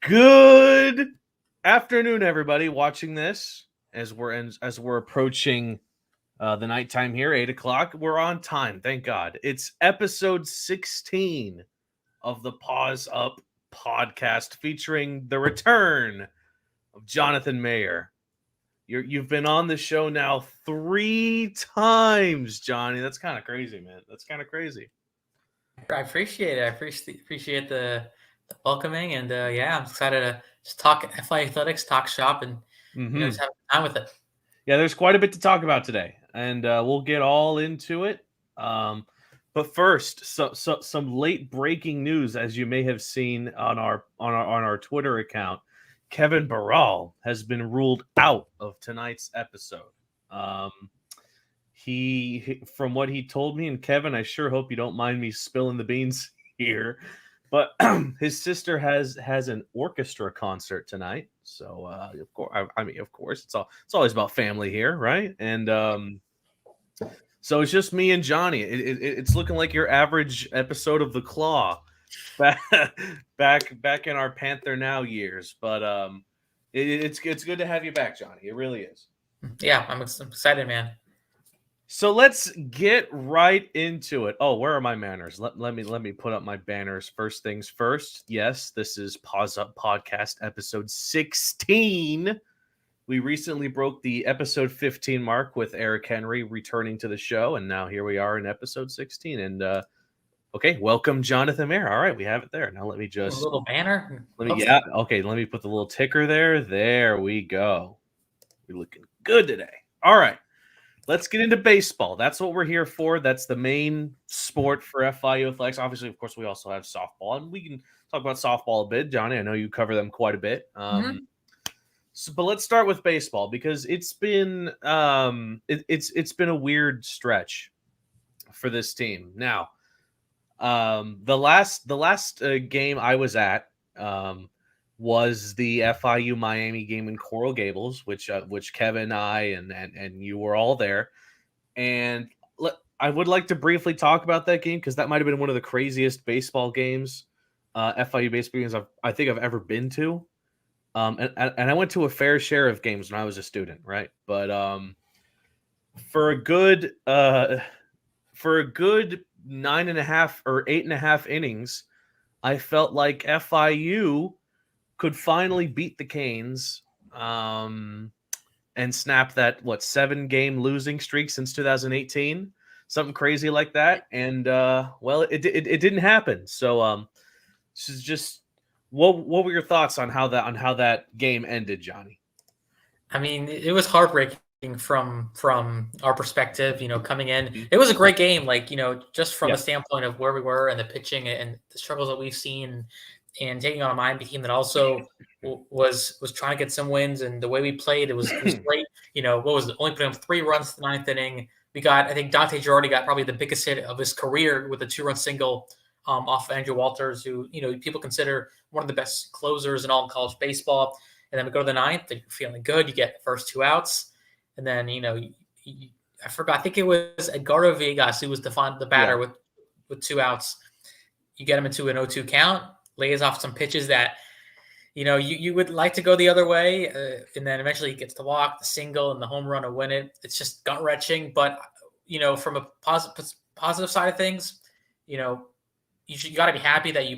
Good afternoon, everybody watching this. As we're approaching the nighttime here, 8 o'clock. We're on time, thank God. It's episode 16 of the Paws Up podcast, featuring the return of Jonathan Mayer. You've been on the show now 3 times, Johnny. That's kind of crazy, man. That's kind of crazy. I appreciate it. I appreciate the welcoming, and I'm excited to just talk FIU athletics, talk shop, and just have time with it. Yeah, there's quite a bit to talk about today, and we'll get all into it. But first, some late breaking news, as you may have seen on our Twitter account. Kevin Barral has been ruled out of tonight's episode. He, from what he told me, and Kevin, I sure hope you don't mind me spilling the beans here, but his sister has an orchestra concert tonight. So of course, it's always about family here, right? And so it's just me and Johnny. It's looking like your average episode of The Claw, back in our Panther Now years. But it's good to have you back, Johnny. It really is. Yeah, I'm excited, man. So let's get right into it. Oh, where are my manners? Let me put up my banners. First things first. Yes, this is Paws Up Podcast episode 16. We recently broke the episode 15 mark with Eric Henry returning to the show, and now here we are in episode 16. And okay, welcome Jonathan Mayer. All right, we have it there. Now let me just a little banner. Let me put the little ticker there. There we go. We're looking good today. All right. Let's get into baseball. That's what we're here for. That's the main sport for FIU athletics. Obviously, of course, we also have softball, and we can talk about softball a bit. Johnny, I know you cover them quite a bit. But let's start with baseball, because it's been it's been a weird stretch for this team. Now, the last game I was at was the FIU Miami game in Coral Gables, which Kevin, I, and you were all there. And I would like to briefly talk about that game, because that might have been one of the craziest baseball games, FIU baseball games I think I've ever been to. And I went to a fair share of games when I was a student, right? But for a good 9.5 or 8.5 innings, I felt like FIU could finally beat the Canes and snap that 7-game losing streak since 2018, something crazy like that. And it didn't happen. So this is just what were your thoughts on how that game ended, Johnny? I mean, it was heartbreaking from our perspective. Coming in, it was a great game. Just from the standpoint of where we were and the pitching and the struggles that we've seen. And taking on a Miami team that also was trying to get some wins, and the way we played, it was great. What was it? Only putting up 3 runs in the 9th inning. I think Dante Girardi got probably the biggest hit of his career with a 2-run single off of Andrew Walters, who people consider one of the best closers in all of college baseball. And then we go to the 9th, and you're feeling good. You get the first 2 outs, and then I forgot. I think it was Edgardo Villegas who was the batter with 2 outs. You get him into an 0-2 count. Lays off some pitches that, you would like to go the other way. And then eventually he gets to walk, the single, and the home run to win it. It's just gut-wrenching. But, from a positive side of things, you got to be happy that you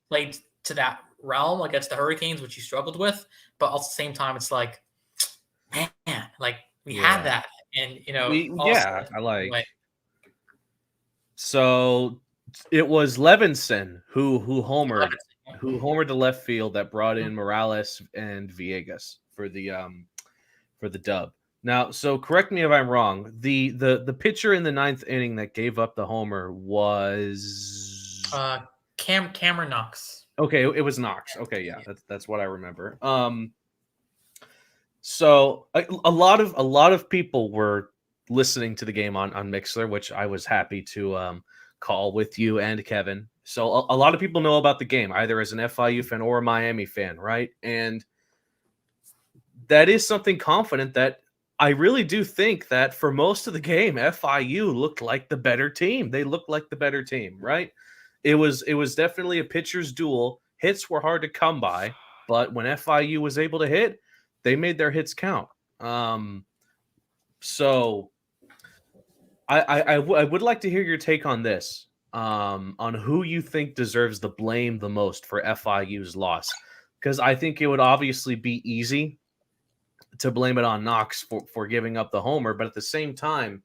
played to that realm against the Hurricanes, which you struggled with. But at the same time, it's like, man, we had that. And, So it was Levinson who homered to left field that brought in Morales and Villegas for the dub. Now, so correct me if I'm wrong. The pitcher in the 9th inning that gave up the homer was Cameron Knox. Okay, it was Knox. Okay, yeah, that's what I remember. So a lot of people were listening to the game on Mixler, which I was happy to call with you and Kevin. So a lot of people know about the game, either as an FIU fan or a Miami fan, right? And that is something confident that I really do think that for most of the game, FIU looked like the better team. They looked like the better team, right? It was definitely a pitcher's duel. Hits were hard to come by, but when FIU was able to hit, they made their hits count. So I would like to hear your take on this, on who you think deserves the blame the most for FIU's loss, because I think it would obviously be easy to blame it on Knox for giving up the homer, but at the same time,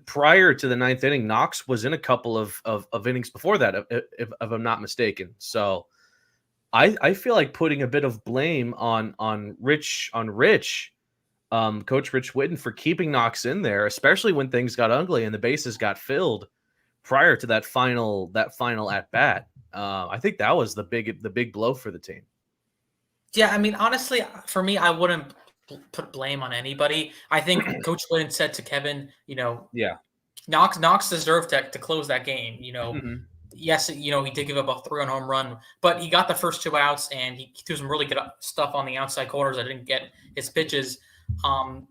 prior to the ninth inning, Knox was in a couple of innings before that, if I'm not mistaken. So I feel like putting a bit of blame on Rich, Coach Rich Whitten, for keeping Knox in there, especially when things got ugly and the bases got filled prior to that final at bat. I think that was the big blow for the team. Yeah, I mean, honestly, for me, I wouldn't put blame on anybody. I think Coach Whitten said to Kevin, Yeah. Knox deserved to close that game. Mm-hmm. Yes, he did give up a 3-run home run, but he got the first 2 outs and he threw some really good stuff on the outside corners. I didn't get his pitches. I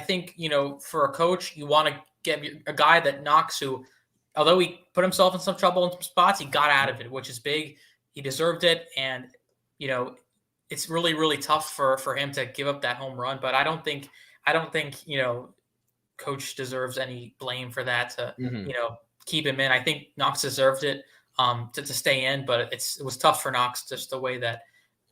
think, for a coach, you want to get a guy that Knox, who, although he put himself in some trouble in some spots, he got out of it, which is big. He deserved it. And, it's really, really tough for him to give up that home run, but I don't think, coach deserves any blame for that to, keep him in. I think Knox deserved it to stay in, but it was tough for Knox, just the way that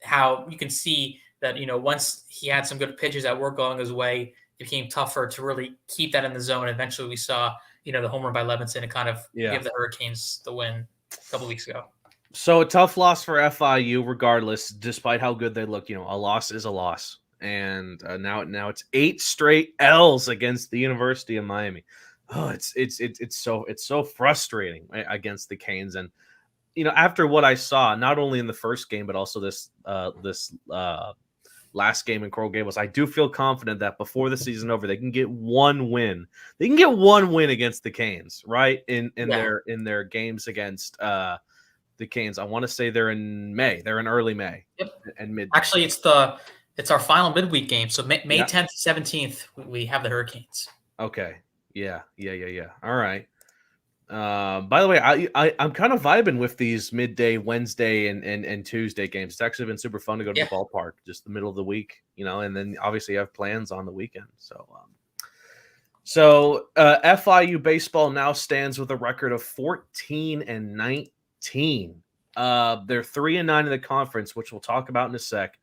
how you can see that, once he had some good pitches that were going his way, it became tougher to really keep that in the zone. Eventually we saw, the home run by Levinson to kind of give the Hurricanes the win a couple weeks ago. So a tough loss for FIU, regardless, despite how good they look. A loss is a loss, and now it's 8 straight L's against the University of Miami. Oh, it's so frustrating against the Canes, and after what I saw, not only in the first game but also this last game in Coral Gables, I do feel confident that before the season over, they can get one win. They can get one win against the Canes, right? In their games against the Canes. I want to say they're in May. They're in early May. Yep. And mid. Actually, it's our final midweek game. So May 10th, 17th, we have the Hurricanes. Okay. Yeah. All right. By the way, I'm kind of vibing with these midday Wednesday and Tuesday games. It's actually been super fun to go to the ballpark, just the middle of the week, and then obviously you have plans on the weekend. So FIU baseball now stands with a record of 14-19. They're 3-9 in the conference, which we'll talk about in a sec.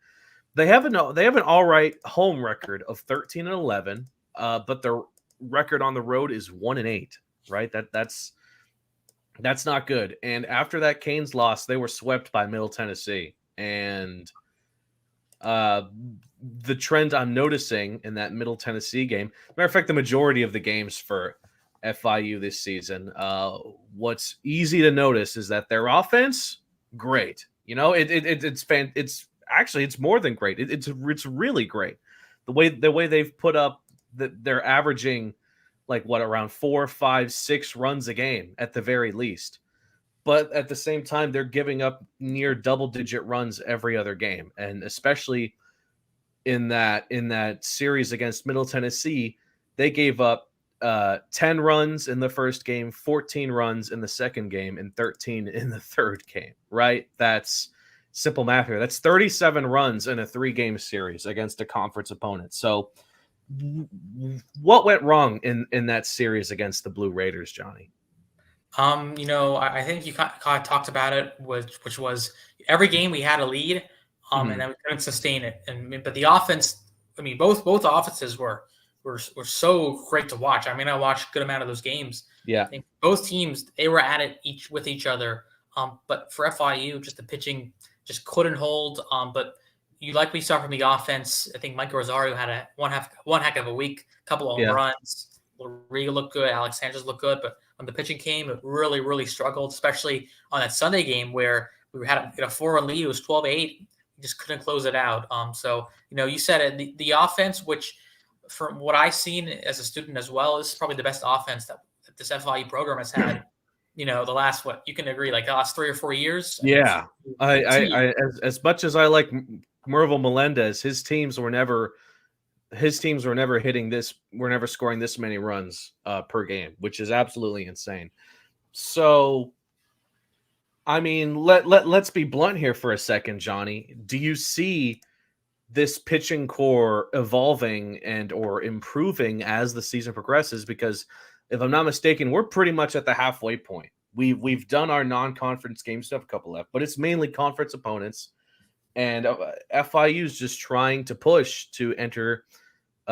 They have an all right home record of 13-11, but their record on the road is 1-8. Right, that's not good. And after that Canes loss, they were swept by Middle Tennessee, and the trend I'm noticing in that Middle Tennessee game, matter of fact, the majority of the games for FIU this season, what's easy to notice is that their offense, great. It's more than great. It's really great. The way they've put up they're averaging around 4, 5, 6 runs a game at the very least. But at the same time, they're giving up near double-digit runs every other game, and especially in that series against Middle Tennessee, they gave up 10 runs in the first game, 14 runs in the second game, and 13 in the third game, right? That's simple math here. That's 37 runs in a 3-game series against a conference opponent. So what went wrong in that series against the Blue Raiders, Johnny? I think you kind of talked about it, which was every game we had a lead, and then we couldn't sustain it. But the offense, both offenses were so great to watch. I watched a good amount of those games. Yeah. I think both teams, they were at it with each other. But for FIU, just the pitching just couldn't hold. But we saw from the offense, I think Mike Rosario had one heck of a week, a couple of home runs. Riga looked good, Alex Sanchez looked good, but when the pitching came, it really, really struggled, especially on that Sunday game where we had a 4-run lead. It was 12-8. We just couldn't close it out. So, you said it, the offense, which from what I've seen as a student as well, is probably the best offense that this FIU program has had, the last, you can agree, the last 3 or 4 years. Yeah. I as much as I like Mervil Melendez, his teams were never hitting this. We're never scoring this many runs per game, which is absolutely insane. So I mean, let's be blunt here for a second, Johnny. Do you see this pitching core evolving and or improving as the season progresses? Because if I'm not mistaken, we're pretty much at the halfway point. We've done our non-conference game stuff, a couple left, but it's mainly conference opponents, and FIU is just trying to push to enter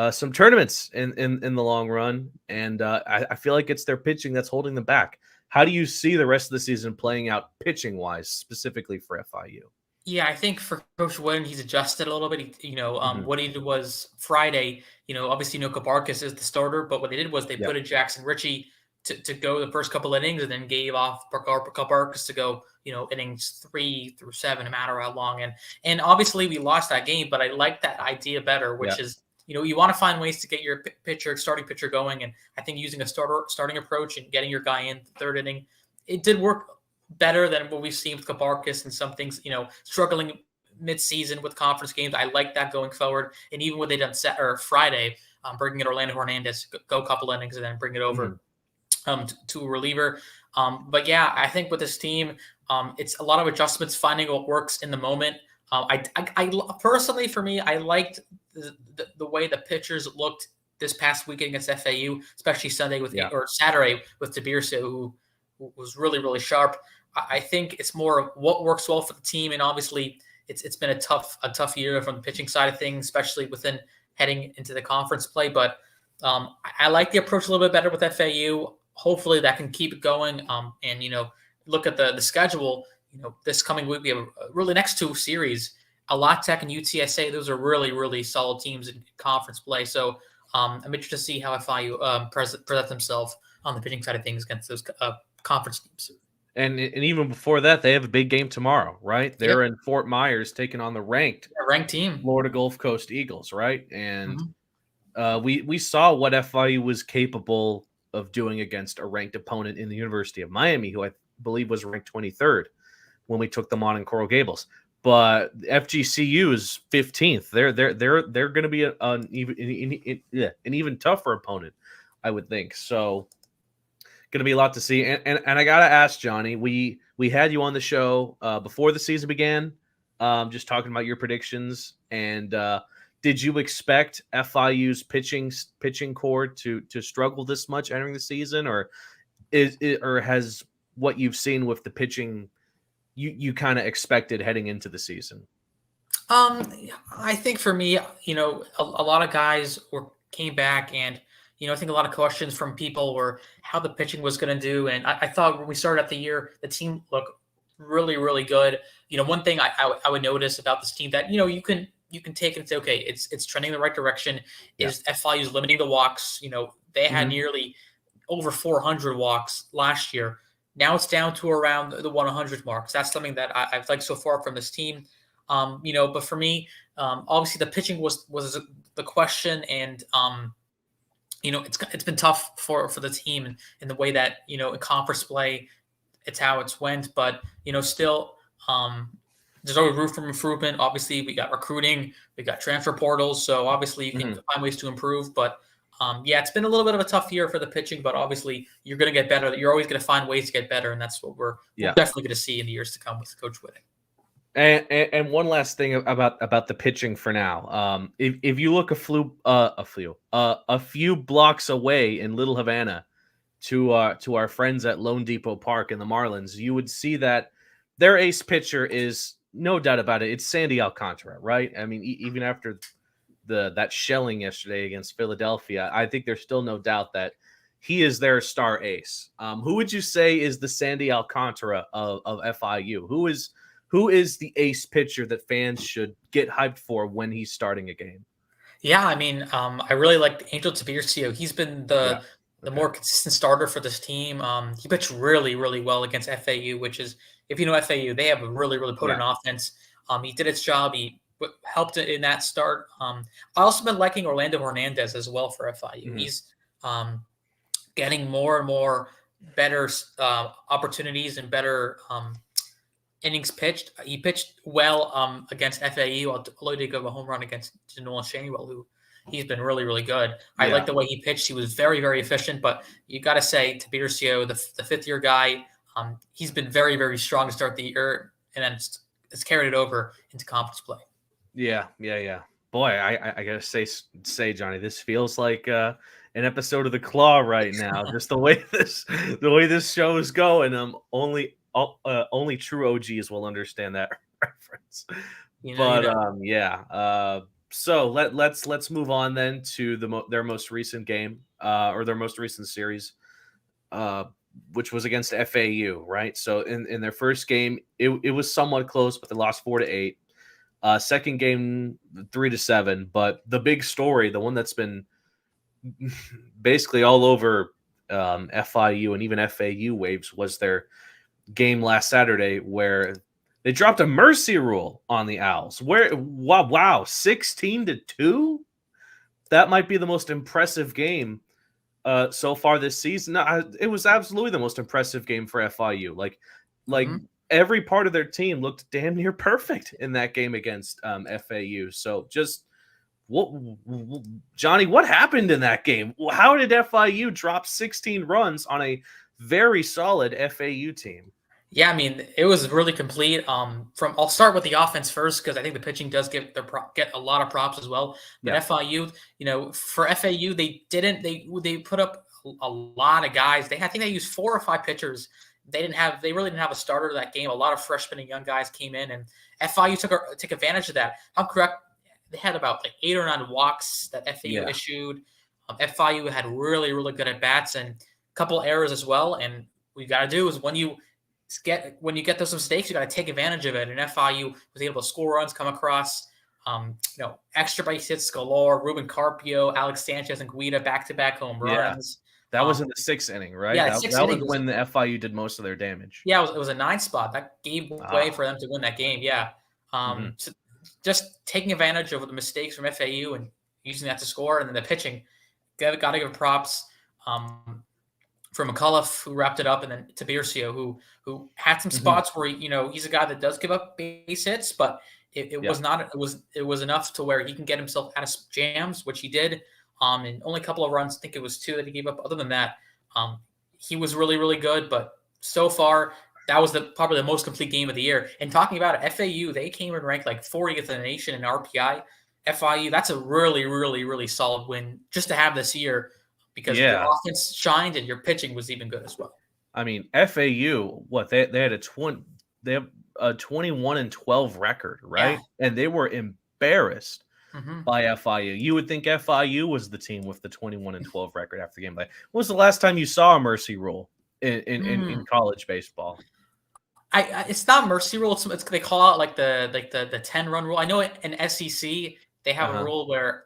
some tournaments in the long run, and I feel like it's their pitching that's holding them back. How do you see the rest of the season playing out pitching wise, specifically for FIU? Yeah, I think for Coach Wooden, he's adjusted a little bit. What he did was Friday. Obviously, Kabarkis is the starter, but what they did was they put in Jackson Ritchie to go the first couple innings, and then gave off Kabarkis to go, innings 3 through 7, no matter how long. And obviously, we lost that game, but I like that idea better, which is you want to find ways to get your starting pitcher going, and I think using a starting approach and getting your guy in the third inning, it did work better than what we've seen with Kabarkis and some things, struggling mid-season with conference games. I like that going forward. And even what they done Friday, bringing in Orlando Hernandez, go a couple innings and then bring it over to a reliever. But yeah, I think with this team, it's a lot of adjustments, finding what works in the moment. I personally, for me, I liked the way the pitchers looked this past weekend against FAU, especially Saturday with Tabirsa, who was really, really sharp. I think it's more of what works well for the team, and obviously it's been a tough year from the pitching side of things, especially within heading into the conference play. But I like the approach a little bit better with FAU. Hopefully that can keep it going. And look at the schedule. This coming week we have really next two series, La Tech and UTSA. Those are really, really solid teams in conference play. So I'm interested to see how FIU present themselves on the pitching side of things against those conference teams. And even before that, they have a big game tomorrow, right? They're in Fort Myers taking on the ranked team, Florida Gulf Coast Eagles, right? And we saw what FIU was capable of doing against a ranked opponent in the University of Miami, who I believe was ranked 23rd when we took them on in Coral Gables. But FGCU is 15th. They're going to be an even tougher opponent, I would think. So going to be a lot to see. And I got to ask, Johnny, we had you on the show before the season began, just talking about your predictions. And did you expect FIU's pitching core to struggle this much entering the season, or has what you've seen with the pitching you kind of expected heading into the season? I think for me, a lot of guys came back, and I think a lot of questions from people were how the pitching was going to do. And I thought when we started out the year, the team looked really, really good. One thing I would notice about this team that, you can take and say, okay, it's trending in the right direction, is FIU's limiting the walks. They had nearly over 400 walks last year. Now it's down to around the 100 marks. That's something that I've liked so far from this team. But for me, obviously the pitching was the question, and it's been tough for the team in the way that in conference play, it's how it's went. But still, there's always room for improvement. Obviously, we got recruiting, we got transfer portals, so obviously you can find ways to improve. But it's been a little bit of a tough year for the pitching, but obviously you're going to get better. You're always going to find ways to get better, and that's what we're definitely going to see in the years to come with Coach Whitting. And one last thing about the pitching for now. If you look a few blocks away in Little Havana to our friends at Lone Depot Park in the Marlins, you would see that their ace pitcher is, no doubt about it, it's Sandy Alcantara, right? I mean, even after that shelling yesterday against Philadelphia, I think there's still no doubt that he is their star ace. Who would you say is the Sandy Alcantara of FIU? Who is the ace pitcher that fans should get hyped for when he's starting a game? Yeah, I mean, I really like Angel Tabircio. He's been the more consistent starter for this team. He pitched really, really well against FAU, which is, if you know FAU, they have a really, really potent offense. He did its job. He helped in that start. I also been liking Orlando Hernandez as well for FIU. He's getting more and more better opportunities and better innings pitched. He pitched well against FAU, although he did go a home run against Nolan Shanuel, who he's been really, really good. I like the way he pitched. He was very, very efficient, but you got to say Tabircio, the fifth-year guy, He's been very, very strong to start the year, and then it's carried it over into conference play. Yeah. Boy, I gotta say, Johnny, this feels like an episode of The Claw right now. Just the way this show is going. Only true OGs will understand that reference. But yeah. So let's move on then to their most recent game, or their most recent series, which was against FAU, right? So in their first game, it was somewhat close, but they lost 4-8. Second game, 3-7. But the big story, the one that's been basically all over FIU and even FAU waves, was their game last Saturday where they dropped a mercy rule on the Owls. Wow, 16-2. That might be the most impressive game so far this season. No, it was absolutely the most impressive game for FIU. Like every part of their team looked damn near perfect in that game against FAU. So just Johnny, what happened in that game? How did FIU drop 16 runs on a very solid FAU team? Yeah, I mean, it was really complete. I'll start with the offense first because I think the pitching does get a lot of props as well. But Yeah. FIU, for FAU, they put up a lot of guys. I think they used 4 or 5 pitchers. They really didn't have a starter that game. A lot of freshmen and young guys came in, and FIU took advantage of that. I'm correct. They had about like 8 or 9 walks that FAU issued. FIU had really, really good at bats and a couple errors as well. And what you got to do is when you get those mistakes, you got to take advantage of it. And FIU was able to score runs, come across, extra base hits galore. Ruben Carpio, Alex Sanchez, and Guida back-to-back home runs. That was in the 6th inning, right? Yeah, that was when the FIU did most of their damage. Yeah, it was a 9 spot that gave way for them to win that game. Yeah, so just taking advantage of the mistakes from FAU and using that to score, and then the pitching, got to give props. For McCullough, who wrapped it up, and then to Biercio, who had some spots where he's a guy that does give up base hits, but it was enough to where he can get himself out of jams, which he did. And only a couple of runs, I think it was 2 that he gave up. Other than that, he was really, really good. But so far, that was probably the most complete game of the year. And talking about it, FAU, they came and ranked like 40th in the nation in RPI. FIU, that's a really, really, really solid win just to have this year, because your offense shined and your pitching was even good as well. I mean, FAU, they had a 21-12 record, right? Yeah. And they were embarrassed by FIU. You would think FIU was the team with the 21-12 record after the game. When was the last time you saw a mercy rule in college baseball? It's not mercy rule. They call it like the 10-run rule. I know in SEC they have a rule where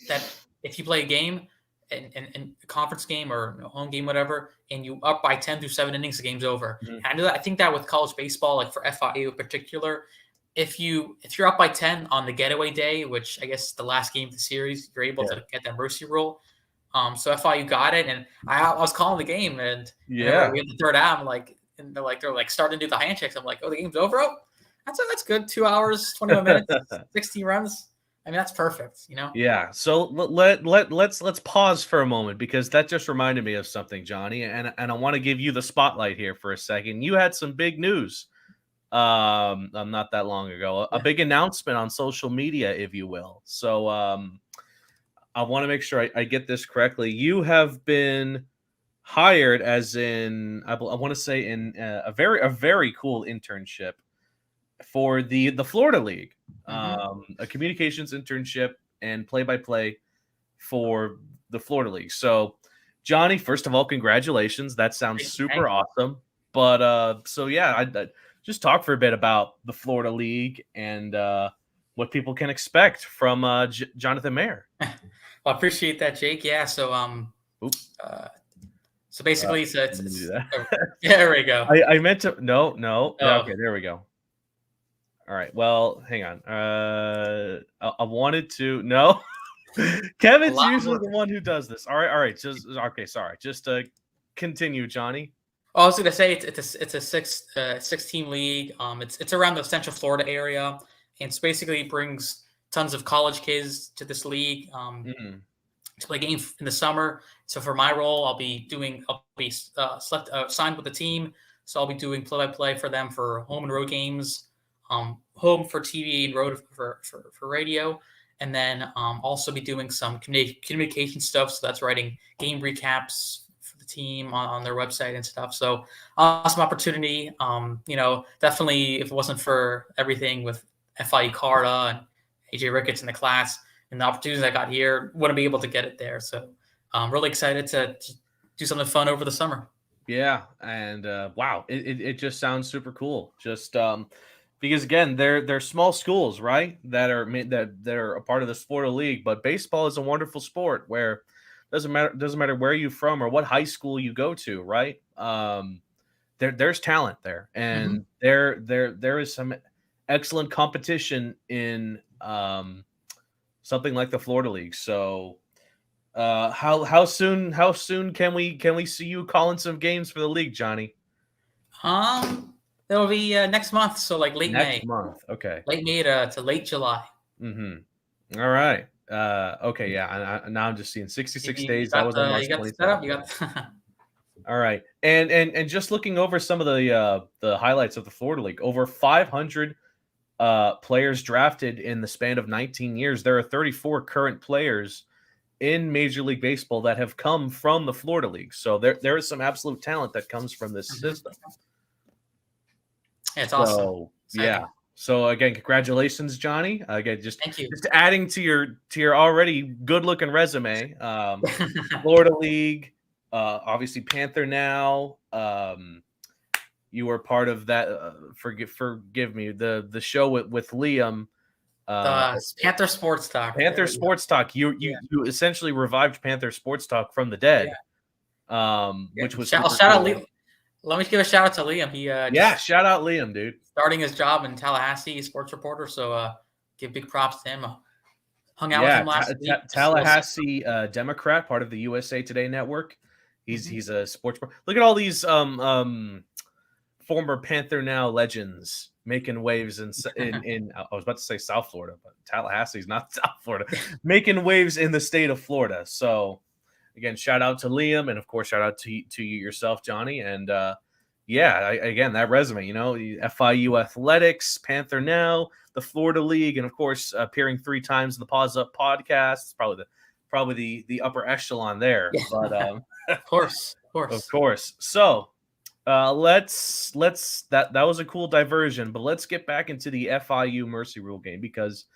that if you play a game, in a conference game or home game, whatever, and you up by 10 through 7 innings, the game's over. And I think that with college baseball, like for FIU in particular, if you're up by 10 on the getaway day, which I guess the last game of the series, you're able to get that mercy rule. So FIU got it, and I was calling the game, and we had the third out. And they're starting to do the handshakes. I'm like, oh, the game's over. Oh, that's good. 2 hours, 21 minutes, 16 runs. I mean, that's perfect, Yeah. So let's pause for a moment, because that just reminded me of something, Johnny, and I want to give you the spotlight here for a second. You had some big news, not that long ago, a big announcement on social media, if you will. So I want to make sure I get this correctly. You have been hired as in, I want to say, in a very cool internship for the Florida League. A communications internship and play-by-play for the Florida League. So, Johnny, first of all, congratulations. That sounds super awesome. But so yeah, I just talk for a bit about the Florida League and what people can expect from Jonathan Mayer. Well, I appreciate that, Jake. Yeah. So so basically, it's there we go. I meant to no. Okay, there we go. All right. Well, hang on. I wanted to no. Kevin's usually the one who does this. All right. Just okay. Sorry. Just continue, Johnny. I was going to say it's a 6-team league. It's around the Central Florida area, and it's basically brings tons of college kids to this league to play games in the summer. So for my role, I'll be signed with the team So I'll be doing play-by-play for them for home and road games, home for TV and road for radio. And then also be doing some communication stuff. So that's writing game recaps for the team on their website and stuff. So awesome opportunity. Definitely if it wasn't for everything with FIU Carta and AJ Ricketts in the class and the opportunities I got here, wouldn't be able to get it there. So I'm really excited to do something fun over the summer. Yeah, and wow, it just sounds super cool. Just because again, they're small schools, right? That are a part of this Florida League. But baseball is a wonderful sport where doesn't matter where you're from or what high school you go to, right? There's talent there, and there is some excellent competition in something like the Florida League. So how soon can we see you calling some games for the league, Johnny? It'll be next month, so like late May. Next month, okay. Late May to late July. Mm-hmm. All right. Okay, yeah. Now I'm just seeing 66 days. That was on March 27th. All right, and just looking over some of the highlights of the Florida League, over 500 players drafted in the span of 19 years. There are 34 current players in Major League Baseball that have come from the Florida League. So there is some absolute talent that comes from this system. Yeah, it's awesome. Yeah. So again, congratulations, Johnny. Again, thank you. Just adding to your already good looking resume. Florida League, obviously Panther now. You were part of that. Forgive me. The show with Liam. Panther Sports Talk. Panther Sports Talk. You essentially revived Panther Sports Talk from the dead. Which was shout out Liam. Let me give a shout out to Liam. He shout out Liam, dude. Starting his job in Tallahassee, sports reporter. So give big props to him. Hung out with him last week. Tallahassee Democrat, part of the USA Today network. He's a sports. Look at all these former Panther now legends making waves in I was about to say South Florida, but Tallahassee's not South Florida. Making waves in the state of Florida. So again, shout out to Liam, and of course, shout out to you yourself, Johnny. And again, that resume, FIU Athletics, Panther Now, the Florida League, and of course, appearing 3 times in the Paws Up podcast. It's probably the upper echelon there. Yeah. But of course. So that was a cool diversion, but let's get back into the FIU Mercy Rule game, because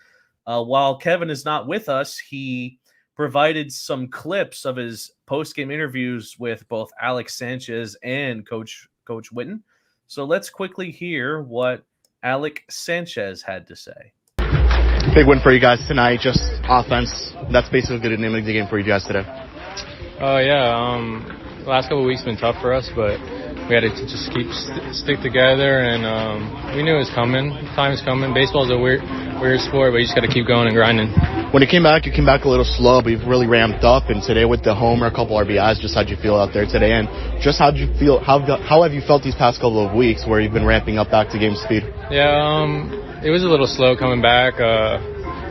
while Kevin is not with us, he provided some clips of his post-game interviews with both Alex Sanchez and Coach Witten. So let's quickly hear what Alex Sanchez had to say. Big win for you guys tonight, just offense. That's basically the name of the game for you guys today. The last couple of weeks have been tough for us, but we had to just stick together, and we knew it was coming. Time is coming. Baseball's a weird sport, but you just got to keep going and grinding. When you came back a little slow, but you've really ramped up. And today with the homer, a couple RBIs, just how'd you feel out there today? And just how'd you feel? How have you felt these past couple of weeks where you've been ramping up back to game speed? Yeah, it was a little slow coming back,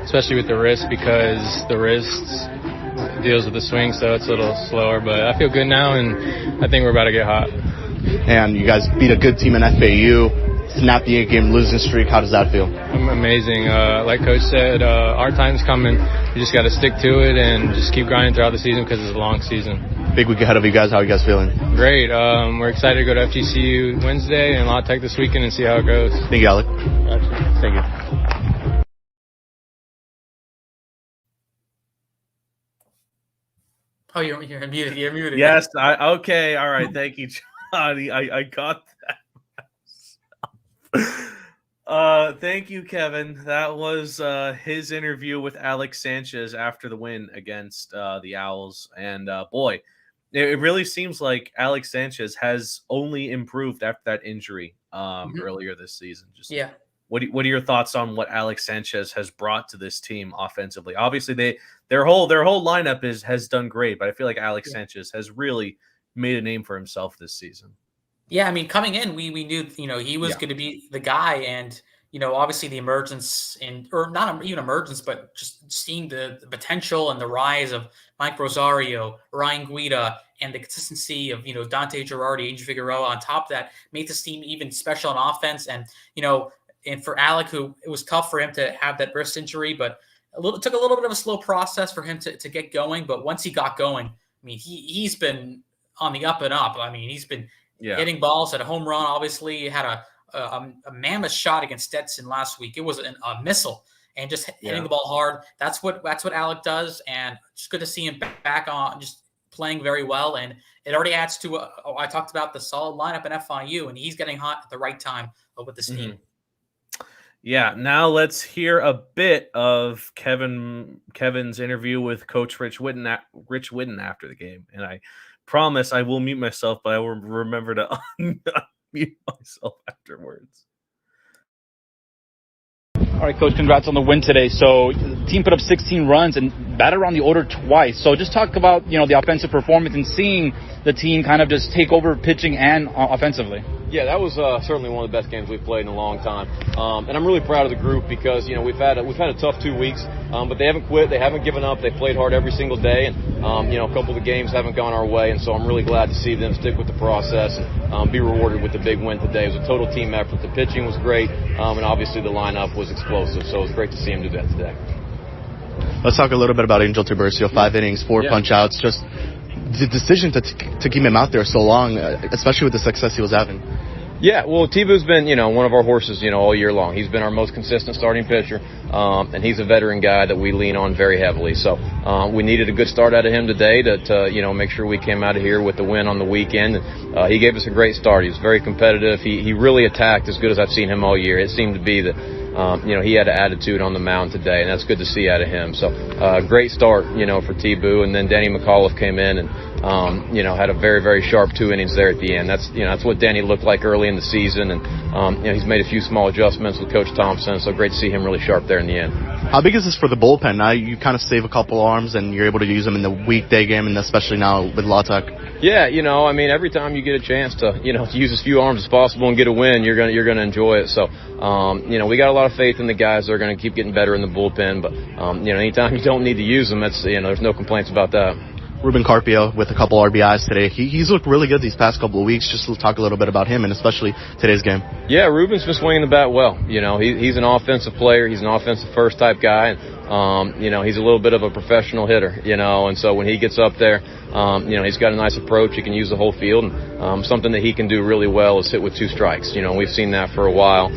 especially with the wrist, because the wrist deals with the swing, so it's a little slower. But I feel good now, and I think we're about to get hot. And you guys beat a good team in FAU, snapped the 8-game losing streak. How does that feel? Amazing. Like Coach said, our time's coming. We just got to stick to it and just keep grinding throughout the season, because it's a long season. Big week ahead of you guys. How are you guys feeling? Great. We're excited to go to FGCU Wednesday and La Tech this weekend and see how it goes. Thank you, Alec. Gotcha. Thank you. Oh, you're muted. You're muted. Yes. Okay. All right. Thank you, Johnny. I got that. Thank you, Kevin. That was his interview with Alex Sanchez after the win against the Owls. And boy, it really seems like Alex Sanchez has only improved after that injury earlier this season. What are your thoughts on what Alex Sanchez has brought to this team offensively? Obviously, their whole lineup has done great, but I feel like Alex Sanchez has really made a name for himself this season. Yeah, I mean, coming in, we knew he was going to be the guy, and obviously the emergence or not even emergence, but just seeing the potential and the rise of Mike Rosario, Ryan Guida, and the consistency of, Dante Girardi, Angel Figueroa on top of that made this team even special on offense. And, and for Alec, who it was tough for him to have that wrist injury, but it took a little bit of a slow process for him to get going. But once he got going, I mean, he's been on the up and up. I mean, he's been hitting balls at a home run. Obviously, he had a mammoth shot against Stetson last week. It was a missile, and just hitting the ball hard. That's what Alec does, and it's good to see him back on, just playing very well. And it already adds to I talked about the solid lineup in FIU, and he's getting hot at the right time with this team. Yeah, now let's hear a bit of Kevin's interview with Coach Rich Whitten after the game. And I promise I will mute myself, but I will remember to unmute myself afterwards. All right, Coach, congrats on the win today. So the team put up 16 runs and batted around the order twice. So just talk about, the offensive performance and seeing the team kind of just take over pitching and offensively. Yeah, that was certainly one of the best games we've played in a long time, and I'm really proud of the group because we've had a tough 2 weeks, but they haven't quit, they haven't given up, they played hard every single day, and a couple of the games haven't gone our way, and so I'm really glad to see them stick with the process and be rewarded with the big win today. It was a total team effort. The pitching was great, and obviously the lineup was explosive, so it was great to see him do that today. Let's talk a little bit about Angel Tiburcio. 5 innings, 4 punch outs. Just the decision to keep him out there so long, especially with the success he was having. Yeah, well, Tibu's been, one of our horses, all year long. He's been our most consistent starting pitcher, and he's a veteran guy that we lean on very heavily. So we needed a good start out of him today to make sure we came out of here with the win on the weekend. He gave us a great start. He was very competitive. He really attacked as good as I've seen him all year. It seemed to be that, he had an attitude on the mound today, and that's good to see out of him. So great start, for Tibu. And then Danny McAuliffe came in and, had a very, very sharp 2 innings there at the end. That's what Danny looked like early in the season. And, he's made a few small adjustments with Coach Thompson. So great to see him really sharp there in the end. How big is this for the bullpen? Now you kind of save a couple arms and you're able to use them in the weekday game, and especially now with Lawtech. Yeah, every time you get a chance to, use as few arms as possible and get a win, you're gonna enjoy it. So, we got a lot of faith in the guys that are gonna keep getting better in the bullpen. But, anytime you don't need to use them, that's, there's no complaints about that. Ruben Carpio with a couple RBIs today. He's looked really good these past couple of weeks. Just talk a little bit about him and especially today's game. Yeah, Ruben's been swinging the bat well. He's an offensive player. He's an offensive first type guy. And, he's a little bit of a professional hitter, and so when he gets up there, he's got a nice approach. He can use the whole field. And something that he can do really well is hit with 2 strikes. We've seen that for a while.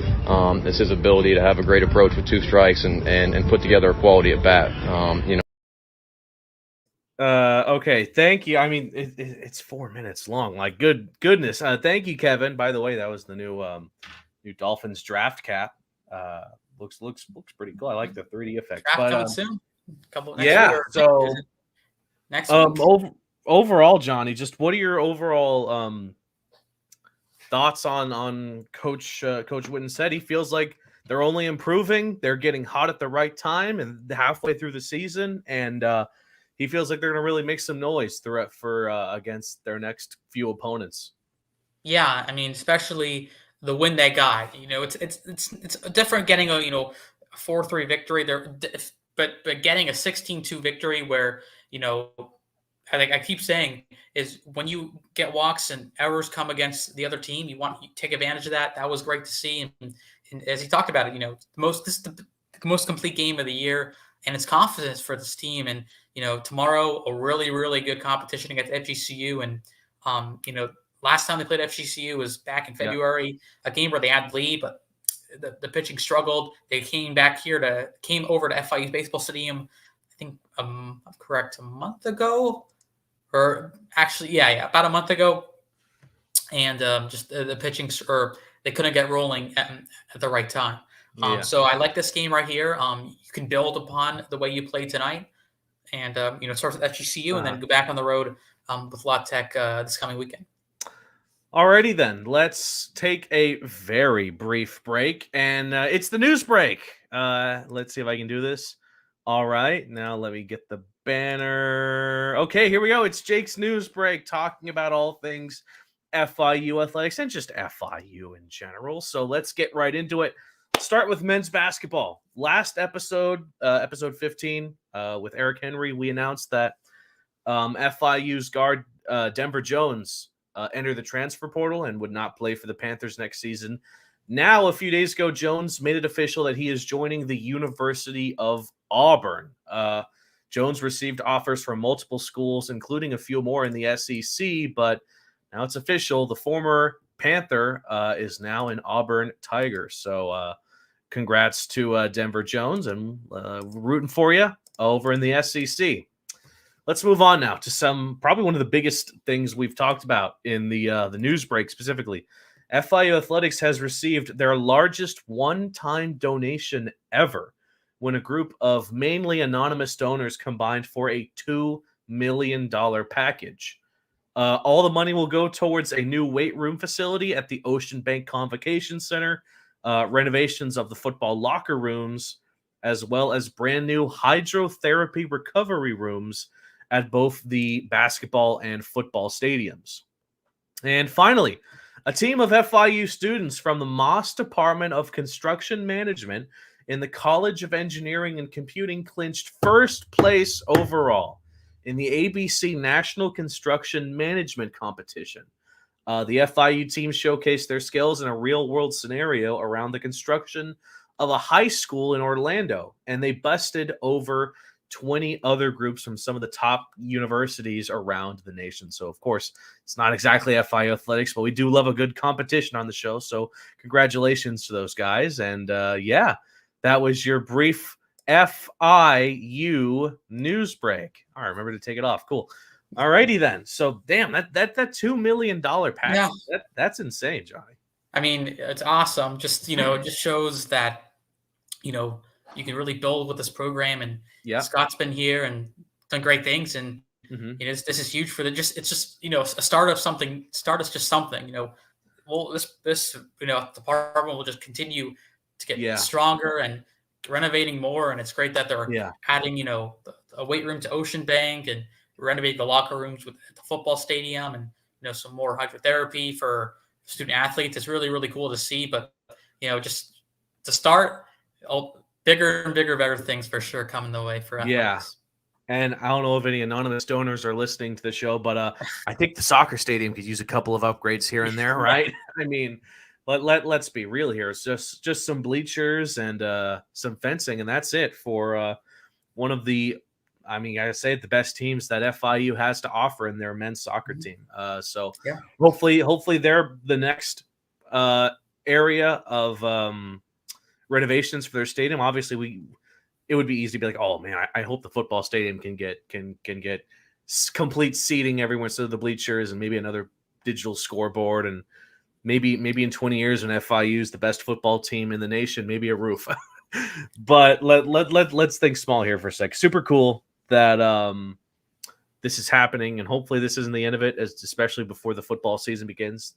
It's his ability to have a great approach with 2 strikes and put together a quality at bat, Okay, thank you. I mean, it's 4 minutes long. Like, goodness. Thank you, Kevin. By the way, that was the new Dolphins draft cap. Looks pretty cool. I like the 3D effect. Draft coming soon. Next week. Overall, Johnny, just what are your overall thoughts on Coach Whitten said? He feels like they're only improving. They're getting hot at the right time and halfway through the season, and he feels like they're going to really make some noise against their next few opponents. Yeah, I mean, especially the win they got. It's different getting a 4-3 victory there, but getting a 16-2 victory where I keep saying is when you get walks and errors come against the other team, you take advantage of that. That was great to see, and as he talked about it, this is the most complete game of the year, and it's confidence for this team. And tomorrow a really, really good competition against FGCU, and last time they played FGCU was back in February, a game where they had the lead, but the pitching struggled. They came over to FIU Baseball Stadium, I think I'm correct, a month ago, or actually, about a month ago, and just the pitching, or they couldn't get rolling at the right time. So I like this game right here. You can build upon the way you played tonight, and start with FGCU and then go back on the road with La Tech this coming weekend. Alrighty then, let's take a very brief break, and it's the news break. Let's see if I can do this. All right, now let me get the banner. Okay, here we go. It's Jake's news break, talking about all things FIU athletics and just FIU in general. So let's get right into it. Start with men's basketball. Last episode, episode 15, with Eric Henry, we announced that FIU's guard Denver Jones entered the transfer portal and would not play for the Panthers next season. Now, a few days ago, Jones made it official that he is joining the University of Auburn. Jones received offers from multiple schools, including a few more in the SEC, but now it's official. The former Panther is now an Auburn Tiger. So congrats to Denver Jones, and rooting for you over in the SEC. Let's move on now to probably one of the biggest things we've talked about in the news break specifically. FIU Athletics has received their largest one-time donation ever when a group of mainly anonymous donors combined for a $2 million package. All the money will go towards a new weight room facility at the Ocean Bank Convocation Center, renovations of the football locker rooms, as well as brand new hydrotherapy recovery rooms at both the basketball and football stadiums. And finally, a team of FIU students from the Moss Department of Construction Management in the College of Engineering and Computing clinched first place overall in the ABC National Construction Management Competition. The FIU team showcased their skills in a real-world scenario around the construction of a high school in Orlando, and they busted over 20 other groups from some of the top universities around the nation. So, of course, it's not exactly FIU Athletics, but we do love a good competition on the show. So congratulations to those guys. And yeah, that was your brief FIU news break. All right, remember to take it off. Cool. All righty then. So, damn, that $2 million package, that's insane, Johnny. I mean, it's awesome. Just, it just shows that, you can really build with this program, and Scott's been here and done great things. And this is huge for it's just, a start of something. Start is just something, well, this department will just continue to get stronger and renovating more. And it's great that they're adding, a weight room to Ocean Bank and renovating the locker rooms with the football stadium, and, some more hydrotherapy for student athletes. It's really, really cool to see, but, just to start, bigger and bigger, better things for sure coming the way for athletics. Yeah. And I don't know if any anonymous donors are listening to the show, but I think the soccer stadium could use a couple of upgrades here and there, right? I mean, let's be real here. It's just some bleachers and some fencing, and that's it for one of the, I say the best teams that FIU has to offer in their men's soccer team. So hopefully they're the next area of renovations for their stadium. Obviously, it would be easy to be like, oh man, I hope the football stadium can get complete seating everywhere instead of the bleachers, and maybe another digital scoreboard, and maybe in 20 years when FIU is the best football team in the nation, maybe a roof. But let's think small here for a sec. Super cool that this is happening, and hopefully this isn't the end of it, especially before the football season begins.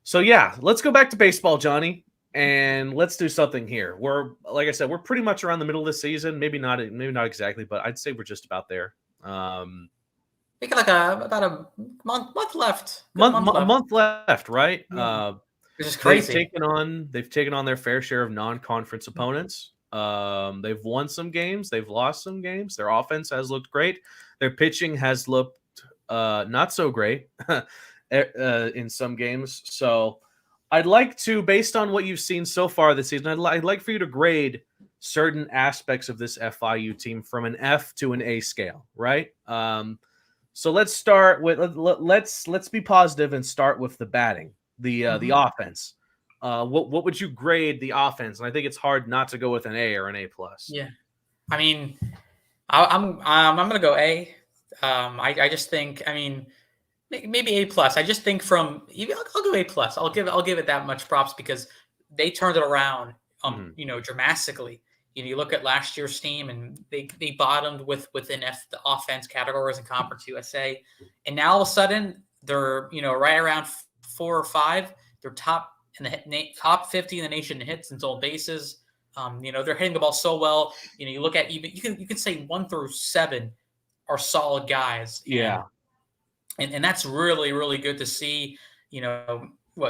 So yeah, let's go back to baseball, Johnny. And let's do something here. Like I said, we're pretty much around the middle of the season. Maybe not exactly, but I'd say we're just about there. We got about a month left. A month left, right? Yeah. Which is crazy. They've taken on their fair share of non-conference opponents. They've won some games. They've lost some games. Their offense has looked great. Their pitching has looked not so great in some games. So I'd like to, based on what you've seen so far this season, I'd like for you to grade certain aspects of this FIU team from an F to an A scale, right? So let's start with let's be positive and start with the batting, the offense. What would you grade the offense? And I think it's hard not to go with an A or an A plus. Yeah, I mean, I'm gonna go A. I just think, maybe A plus. I just think I'll go A plus. I'll give it that much props because they turned it around, dramatically. You look at last year's team, and they bottomed within the offense categories in Conference USA, and now all of a sudden they're right around 4 or 5. They're top 50 in the nation in hits and stolen bases. They're hitting the ball so well. You look at you can say 1 through 7 are solid guys. Yeah. And that's really, really good to see.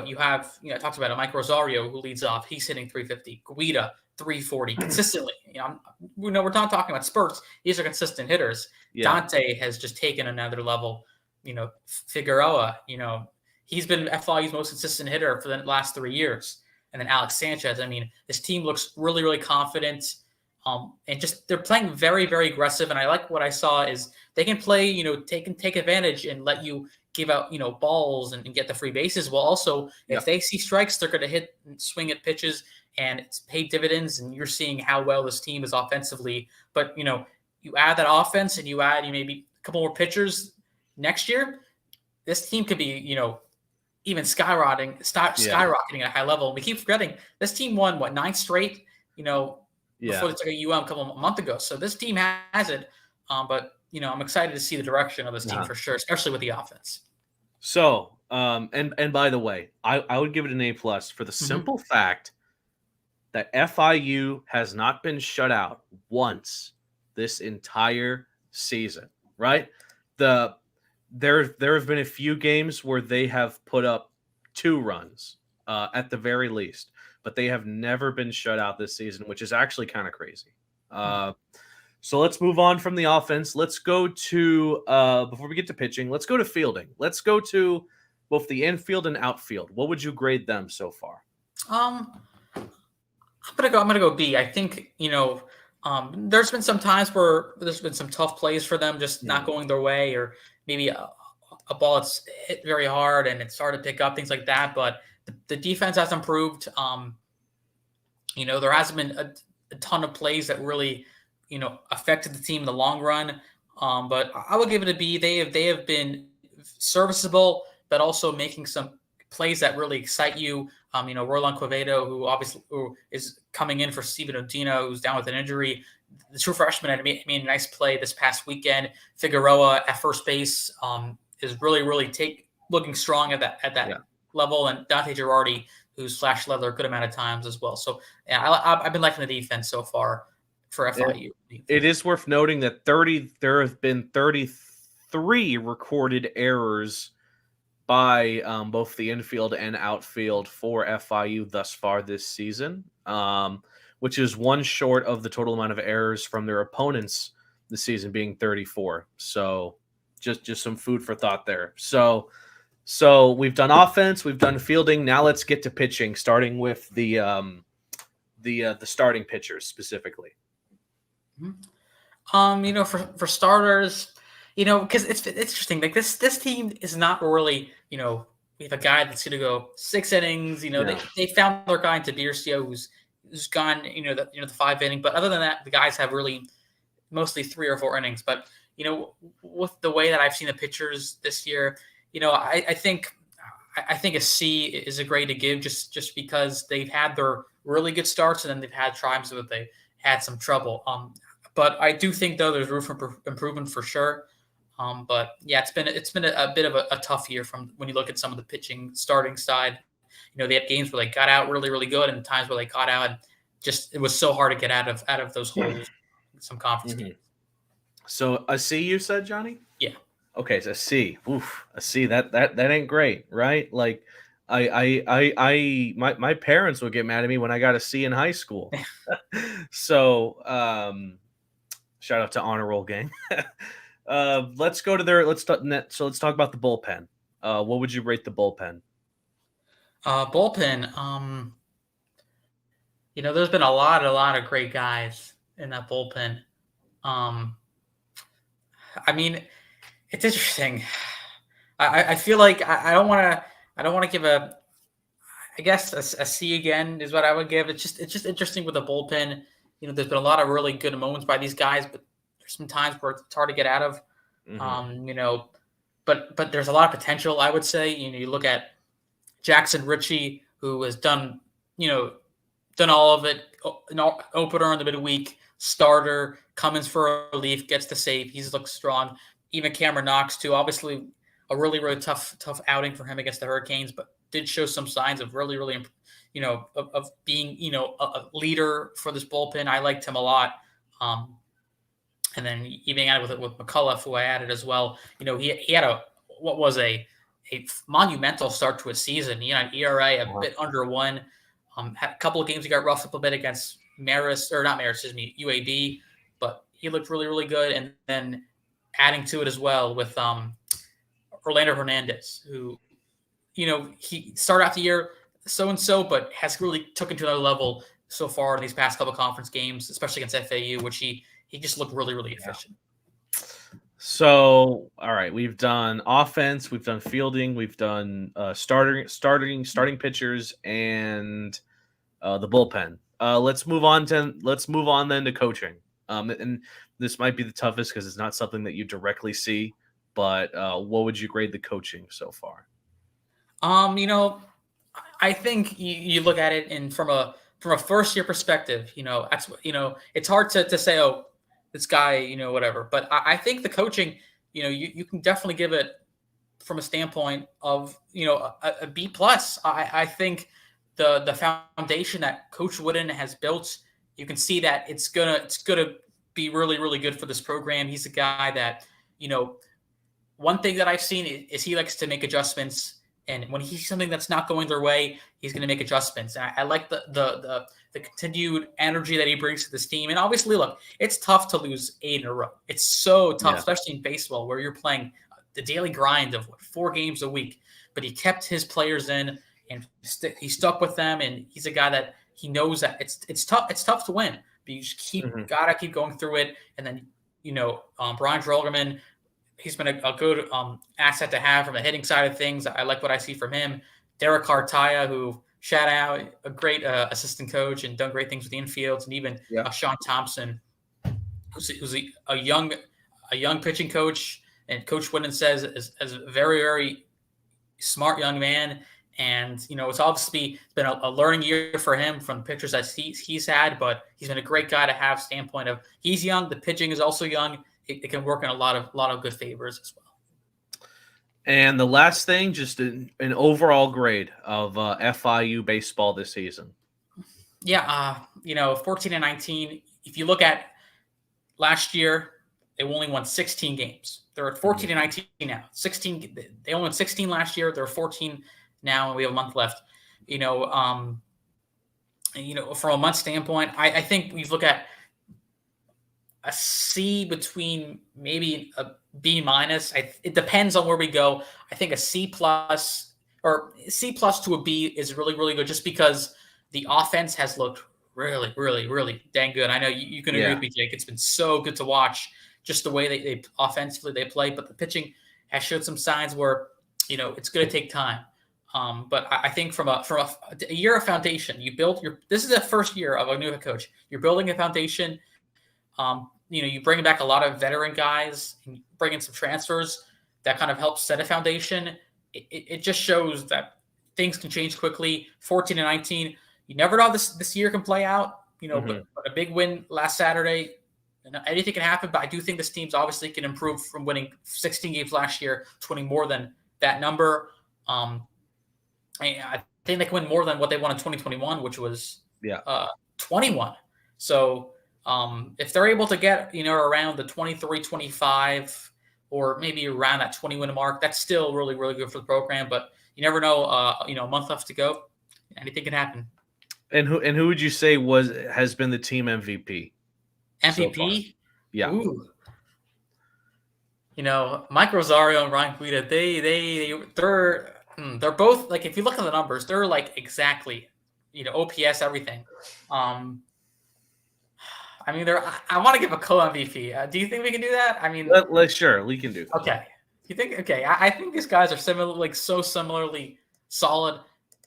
you have, I talked about it, Mike Rosario, who leads off. He's hitting 350. Guida, 340 consistently. We're not talking about spurts. These are consistent hitters. Yeah. Dante has just taken another level. Figueroa, he's been FIU's most consistent hitter for the last 3 years. And then Alex Sanchez. I mean, this team looks really, really confident. And just they're playing very, very aggressive. And I like what I saw is they can play, take advantage and let you give out, balls and get the free bases. Well, also, if they see strikes, they're going to hit and swing at pitches, and it's paid dividends. And you're seeing how well this team is offensively. But, you add that offense and you add maybe a couple more pitchers next year, this team could be, even skyrocketing at a high level. We keep forgetting this team won 9 straight, before they took a UM a month ago. So this team has it. But I'm excited to see the direction of this team for sure, especially with the offense. So, and by the way, I would give it an A+ for the simple fact that FIU has not been shut out once this entire season, right? There have been a few games where they have put up 2 runs at the very least, but they have never been shut out this season, which is actually kind of crazy. So let's move on from the offense. Let's go to before we get to pitching, let's go to fielding. Let's go to both the infield and outfield. What would you grade them so far? I'm gonna go B. I think there's been some times where there's been some tough plays for them, just not going their way, or maybe a ball that's hit very hard and it's hard to pick up, things like that. But the defense has improved. There hasn't been a ton of plays that really, affected the team in the long run. But I would give it a B. They have been serviceable, but also making some plays that really excite you. Roland Quevedo, who is coming in for Steven Odino, who's down with an injury. The true freshman had made a nice play this past weekend. Figueroa at first base is really, really looking strong at that level. And Dante Girardi, who's flashed leather a good amount of times as well. So I've been liking the defense so far for FIU. It is worth noting that there have been 33 recorded errors by both the infield and outfield for FIU thus far this season, which is 1 short of the total amount of errors from their opponents this season, being 34. So just some food for thought there. So we've done offense, we've done fielding. Now let's get to pitching, starting with the starting pitchers specifically. For starters, because it's interesting. Like this team is not really, we have a guy that's going to go 6 innings. They found their guy in Tabircio who's gone, the 5 inning. But other than that, the guys have really mostly 3 or 4 innings. But with the way that I've seen the pitchers this year, I think a C is a grade to give just because they've had their really good starts and then they've had times where they had some trouble. But I do think though there's room for improvement for sure. But yeah, it's been a bit of a tough year from when you look at some of the pitching starting side. They had games where they got out really, really good and times where they got out and just it was so hard to get out of those holes in some conference games. So a C, you said, Johnny? Yeah. Okay, so a C. Oof, a C. That ain't great, right? Like my parents would get mad at me when I got a C in high school. So shout out to Honor Roll gang. Let's go to let's talk about the bullpen. What would you rate the bullpen? Bullpen. There's been a lot of great guys in that bullpen. I mean, it's interesting. I feel like I don't want to give a C again is what I would give. It's just interesting with the bullpen. There's been a lot of really good moments by these guys, but there's some times where it's hard to get out of. But there's a lot of potential, I would say. You look at Jackson Ritchie, who has done all of it. Opener in the midweek, starter, Cummins for relief, gets the save. He's looked strong. Even Cameron Knox too. Obviously, a really, really tough outing for him against the Hurricanes, but did show some signs of really, really, of being, a leader for this bullpen. I liked him a lot. And then even added with McCullough, who I added as well. He had a a monumental start to a season. You know, ERA a bit under 1. Had a couple of games he got roughed up a bit against UAB, but he looked really, really good. And then adding to it as well with Orlando Hernandez, who, you know, he started out the year so-and-so, but has really took it to another level so far in these past couple of conference games, especially against FAU, which he just looked really, really efficient. So, all right, we've done offense, we've done fielding, we've done starting pitchers, and the bullpen. Let's move on then to coaching. And this might be the toughest because it's not something that you directly see. But what would you grade the coaching so far? You know, I think you look at it from a first year perspective. You know, that's it's hard to say, oh, this guy, you know, whatever. But I think the coaching, you know, you can definitely give it from a standpoint of, you know, a B plus. I think the foundation that Coach Wooden has built, you can see that it's gonna be really, really good for this program. He's a guy that, you know, one thing that I've seen is he likes to make adjustments. And when he sees something that's not going their way, he's going to make adjustments. And I like the continued energy that he brings to this team. And obviously, look, it's tough to lose 8 in a row. It's so tough, especially in baseball, where you're playing the daily grind of 4 games a week. But he kept his players in, and he stuck with them. And he's a guy that he knows that it's tough. It's tough to win, but you just gotta keep going through it. And then, you know, Brian Drogelman, he's been a good asset to have from the hitting side of things. I like what I see from him. Derek Cartaya, who, shout out, a great assistant coach and done great things with the infields, and even Sean Thompson, who's a young pitching coach, and Coach Wooden says is a very, very smart young man. And, you know, it's obviously been a learning year for him from the pitchers that he's had, but he's been a great guy to have standpoint of he's young. The pitching is also young. It can work in a lot of good favors as well. And the last thing, just an overall grade of FIU baseball this season. Yeah, you know, 14-19. If you look at last year, they only won 16 games. They're at 14-19 now. 16. They only won 16 last year. They're 14 now, and we have a month left. You know, from a month standpoint, I think we look at a C between maybe a B minus. It depends on where we go. I think a C plus or C plus to a B is really, really good, just because the offense has looked really, really, really dang good. I know you can agree with me, Jake. It's been so good to watch just the way they offensively they play, but the pitching has showed some signs where, you know, it's going to take time. But I think from a year of foundation, this is the first year of a new head coach. You're building a foundation. You know, you bring back a lot of veteran guys and bring in some transfers that kind of helps set a foundation. It just shows that things can change quickly. 14-19, you never know how this year can play out. You know, but a big win last Saturday, anything can happen. But I do think this team's obviously can improve from winning 16 games last year to winning more than that number. I think they can win more than what they won in 2021, which was 21. So if they're able to get, you know, around the 23, 25, or maybe around that 20-win mark, that's still really, really good for the program. But you never know. You know, a month left to go, anything can happen. And who would you say has been the team MVP? MVP? So yeah. Ooh. You know, Mike Rosario and Ryan Guida, they're both, like, if you look at the numbers, they're like exactly, you know, OPS, everything. I mean, I want to give a co-MVP. Do you think we can do that? I mean, sure, we can do that. Okay. You think? Okay, I think these guys are similarly solid,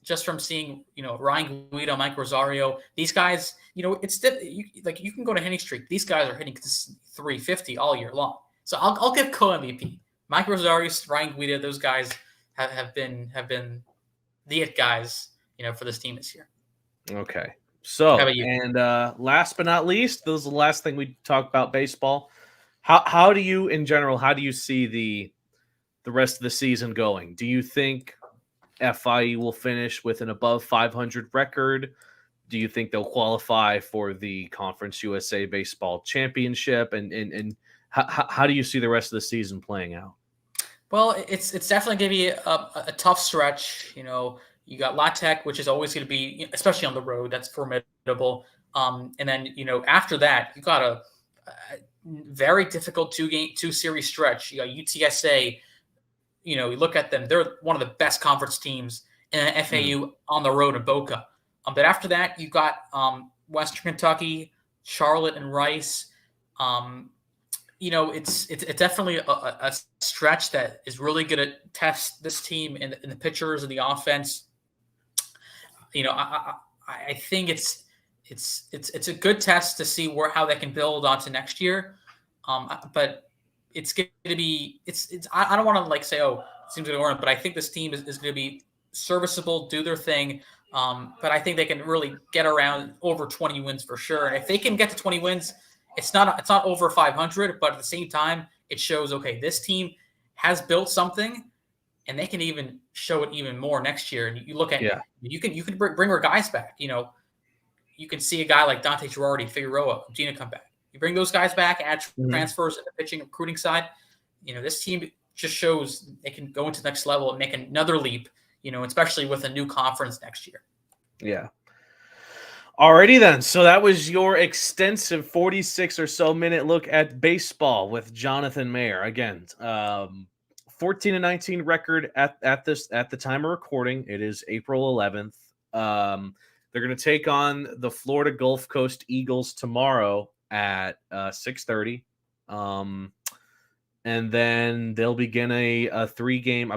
just from seeing, you know, Ryan Guido, Mike Rosario. These guys, you know, you can go to Henning Street. These guys are hitting 350 all year long. So I'll give co-MVP. Mike Rosario, Ryan Guido, those guys have been the it guys, you know, for this team this year. Okay. So, how about you? And last but not least, this is the last thing we talk about baseball. How do you, in general, how do you see the rest of the season going? Do you think FIU will finish with an above 500 record? Do you think they'll qualify for the Conference USA Baseball Championship? And how do you see the rest of the season playing out? Well, it's definitely going to be a tough stretch. You know, you got La Tech, which is always going to be, especially on the road, that's formidable. And then after that, you got a very difficult two series stretch. You got UTSA. You look at them; they're one of the best conference teams in FAU on the road in Boca. But after that, you got Western Kentucky, Charlotte, and Rice. It's definitely a stretch that is really going to test this team in the pitchers and the offense. I think it's a good test to see how they can build onto next year. But it's going to be I don't want to say, oh, it seems going to work, but I think this team is going to be serviceable, do their thing. But I think they can really get around over 20 wins for sure. And if they can get to 20 wins, it's not over 500, but at the same time, it shows, okay, this team has built something, and they can even show it even more next year. And you look at you can bring our guys back. You can see a guy like Dante Girardi, Figueroa, Gina come back. You bring those guys back, add transfers at the pitching and recruiting side. This team just shows they can go into the next level and make another leap. Especially with a new conference next year. Yeah. Alrighty then. So that was your extensive 46 or so minute look at baseball with Jonathan Mayer. Again, 14-19 record at the time of recording. It is April 11th. They're going to take on the Florida Gulf Coast Eagles tomorrow at 6:30. And then they'll begin a three-game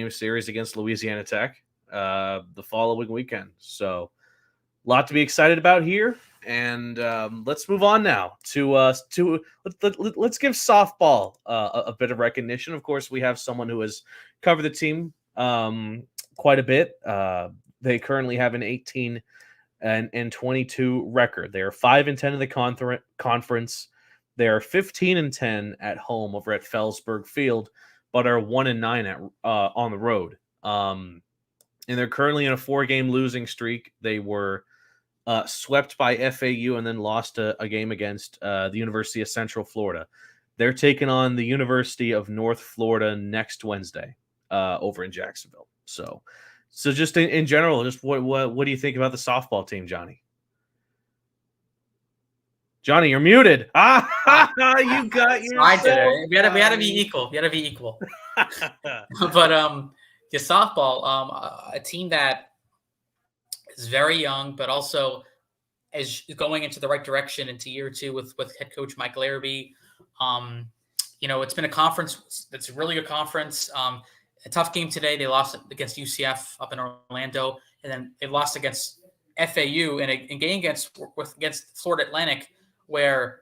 series against Louisiana Tech the following weekend. So a lot to be excited about here. And let's move on now to let's give softball a bit of recognition. Of course, we have someone who has covered the team quite a bit. They currently have an 18-22 record. They are 5-10 in the conference. They are 15-10 at home over at Felsberg Field, but are 1-9 on the road. And they're currently in a 4-game losing streak. They were swept by FAU and then lost a game against the University of Central Florida. They're taking on the University of North Florida next Wednesday over in Jacksonville. So just in general, just what do you think about the softball team, Johnny? Johnny, you're muted. You got your. I did it. We had to be equal. But the softball, a team that is very young, but also is going into the right direction into year 2 with head coach Mike Larrabee. It's been a conference that's a really good conference. A tough game today. They lost against UCF up in Orlando, and then they lost against FAU in a game against Florida Atlantic, where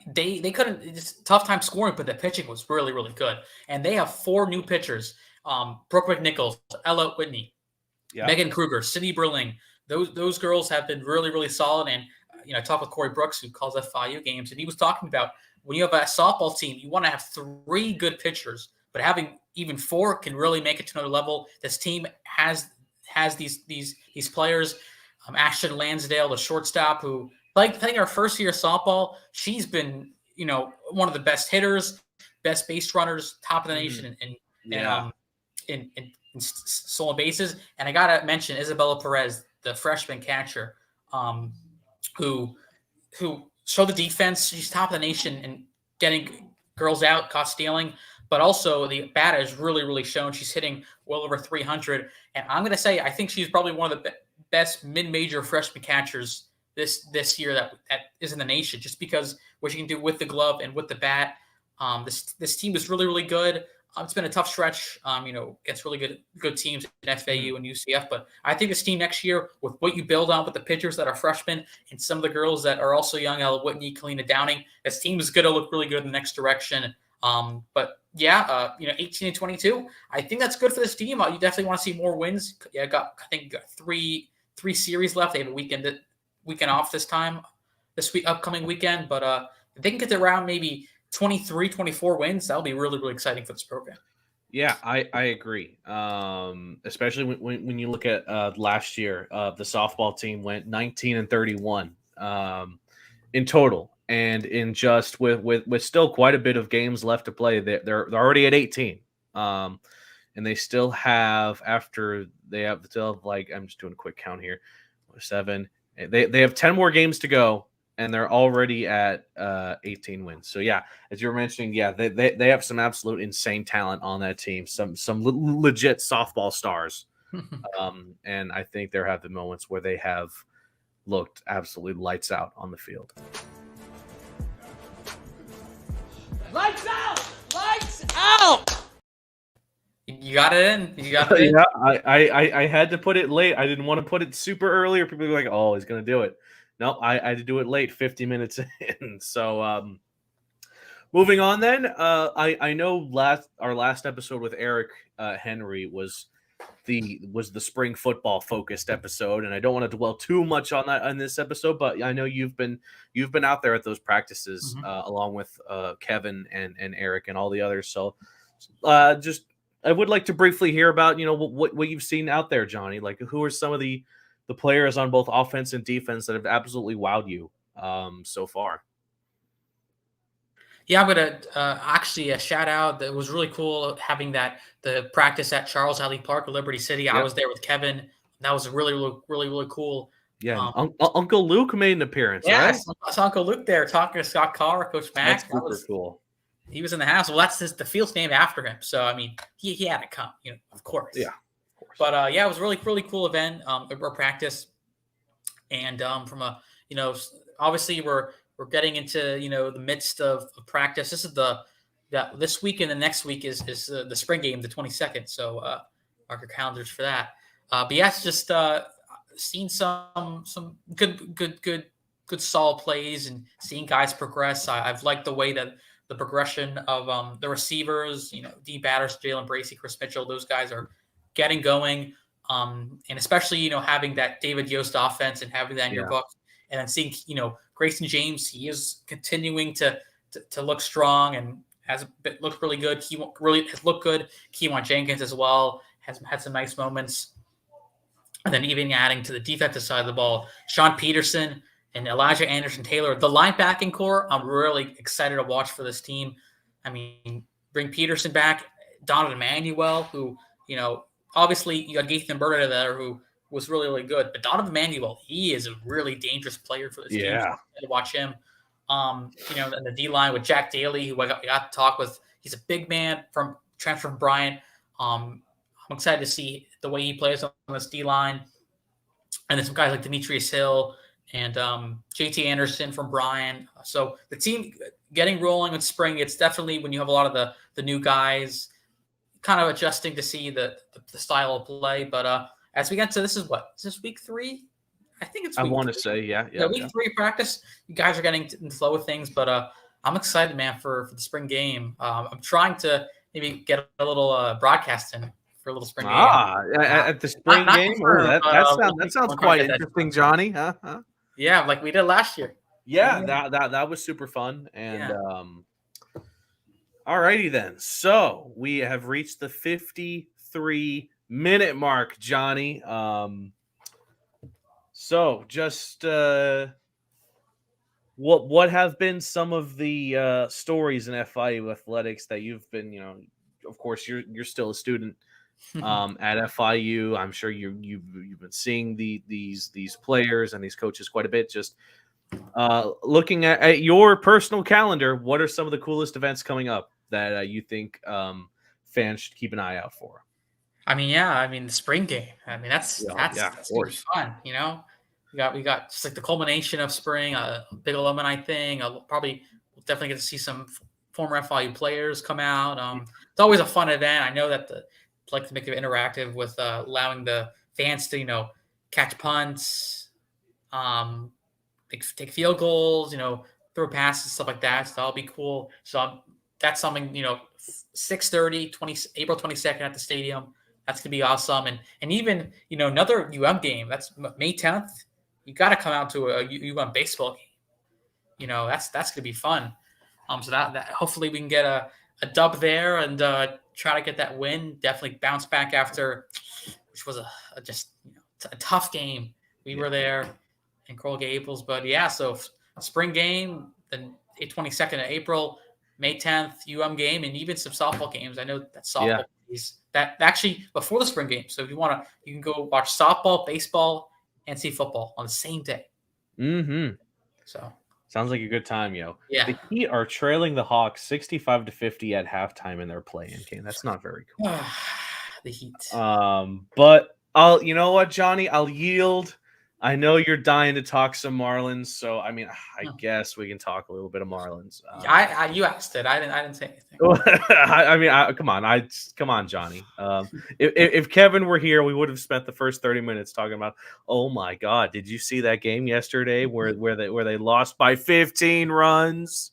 they couldn't. It's a tough time scoring, but the pitching was really, really good. And they have 4 new pitchers: Brooke McNichols, Ella Whitney, Megan Kruger, Sydney Berling. Those girls have been really, really solid. And I talked with Corey Brooks, who calls FIU games, and he was talking about when you have a softball team, you want to have 3 good pitchers, but having even 4 can really make it to another level. This team has these players. Ashton Lansdale, the shortstop, who playing her first year of softball, she's been one of the best hitters, best base runners, top of the nation in stolen bases. And I gotta mention Isabella Perez, the freshman catcher, who showed the defense. She's top of the nation in getting girls out, caught stealing, but also the bat has really, really shown. She's hitting well over 300. And I'm gonna say I think she's probably one of the best mid-major freshman catchers this year that is in the nation, just because what she can do with the glove and with the bat. This team is really, really good. It's been a tough stretch, against really good teams in FAU and UCF. But I think this team next year, with what you build on with the pitchers that are freshmen and some of the girls that are also young, Ella Whitney, Kalina Downing, this team is going to look really good in the next direction. 18-22, I think that's good for this team. You definitely want to see more wins. I think you got three series left. They have a weekend off this upcoming weekend. But if they can get around maybe 23, 24 wins, that'll be really, really exciting for this program. Yeah, I agree. Especially when you look at last year, the softball team went 19-31 in total. and in just with still quite a bit of games left to play, they're already at 18. And they still have still have like, I'm just doing a quick count here, 7. They have 10 more games to go, and they're already at 18 wins. So yeah, as you were mentioning, yeah, they have some absolute insane talent on that team, some legit softball stars. And I think there have been moments where they have looked absolutely lights out on the field. Lights out! Lights out! You got it in. You got it in. Yeah, I had to put it late. I didn't want to put it super early, or people were like, "Oh, he's going to do it." No, I had to do it late, 50 minutes in. So, moving on then. I know our last episode with Eric Henry was the spring football focused episode, and I don't want to dwell too much on that in this episode, but I know you've been out there at those practices along with Kevin and Eric and all the others. So, just I would like to briefly hear about what you've seen out there, Johnny. Like, who are some of the players on both offense and defense that have absolutely wowed you so far? Yeah, I'm gonna actually a shout out. That was really cool having the practice at Charles Alley Park, Liberty City. Yep. I was there with Kevin. That was really cool. Yeah, Uncle Luke made an appearance. Yeah, right? I saw Uncle Luke there talking to Scott Carr, Coach Mack. That's super cool. He was in the house. Well, that's the field's named after him. So I mean, he had to come, of course. Yeah, of course. But yeah, it was a really cool event. Our practice, and from obviously we're getting into the midst of practice. This is this week and the next week is the spring game, the 22nd. So mark your calendars for that. But yeah, it's just seen some good solid plays and seeing guys progress. I've liked the way that the progression of the receivers, D Batters, Jalen Bracey, Chris Mitchell, those guys are getting going. And especially, having that David Yost offense and having that in your book, and then seeing, Grayson James, he is continuing to look strong and has looked really good. He really has looked good. Keywan Jenkins as well has had some nice moments. And then even adding to the defensive side of the ball, Sean Peterson and Elijah Anderson-Taylor, the linebacking core, I'm really excited to watch for this team. I mean, bring Peterson back, Donovan Manuel, who, obviously you got Gaethan Berta there, who was really good. But Donovan Manuel, he is a really dangerous player for this team. Yeah. To watch him. And the D-line with Jack Daly, who I got to talk with. He's a big man from transfer from Bryant. I'm excited to see the way he plays on this D-line. And then some guys like Demetrius Hill and JT Anderson from Bryant. So the team getting rolling with spring, it's definitely when you have a lot of the new guys kind of adjusting to see the style of play. But as we get to is this week 3? I think it's week I want to 3. say, yeah. Week 3 practice. You guys are getting in the flow of things, but I'm excited, man, for the spring game. I'm trying to maybe get a little broadcast in for a little spring game. At the spring game? That sounds quite interesting, Johnny. Huh? Yeah, like we did last year. Yeah, that was super fun. And alrighty then. So we have reached the 53-minute mark, Johnny. So just what have been some of the stories in FIU athletics that you've been, of course you're still a student at FIU. I'm sure you've been seeing these players and these coaches quite a bit. Just looking at your personal calendar, what are some of the coolest events coming up that you think fans should keep an eye out for? I mean, the spring game. I mean, that's gonna be fun. We got just like the culmination of spring, a big alumni thing. We'll definitely get to see some former FIU players come out. It's always a fun event. I know that like to make it interactive with allowing the fans to catch punts, take field goals, throw passes, stuff like that. So that'll be cool. So that's something 6:30, April 22nd at the stadium. That's gonna be awesome. And even another UM game. That's May 10th. You got to come out to a UM baseball game. That's gonna be fun. So that hopefully we can get a dub there and try to get that win. Definitely bounce back after, which was a tough game. We were there in Coral Gables, but yeah. So spring game, the 22nd of April, May 10th, game, and even some softball games. I know that softball is that actually before the spring game. So if you want to, you can go watch softball, baseball, and see football on the same day. Mm-hmm. So sounds like a good time, yo. Yeah. The Heat are trailing the Hawks 65-50 at halftime in their play-in game. That's not very cool. The Heat. But you know what, Johnny? I'll yield. I know you're dying to talk some Marlins, so I mean, I guess we can talk a little bit of Marlins. You asked it. I didn't say anything. Come on, Johnny. If Kevin were here, we would have spent the first 30 minutes talking about. Oh my God, did you see that game yesterday where they lost by 15 runs?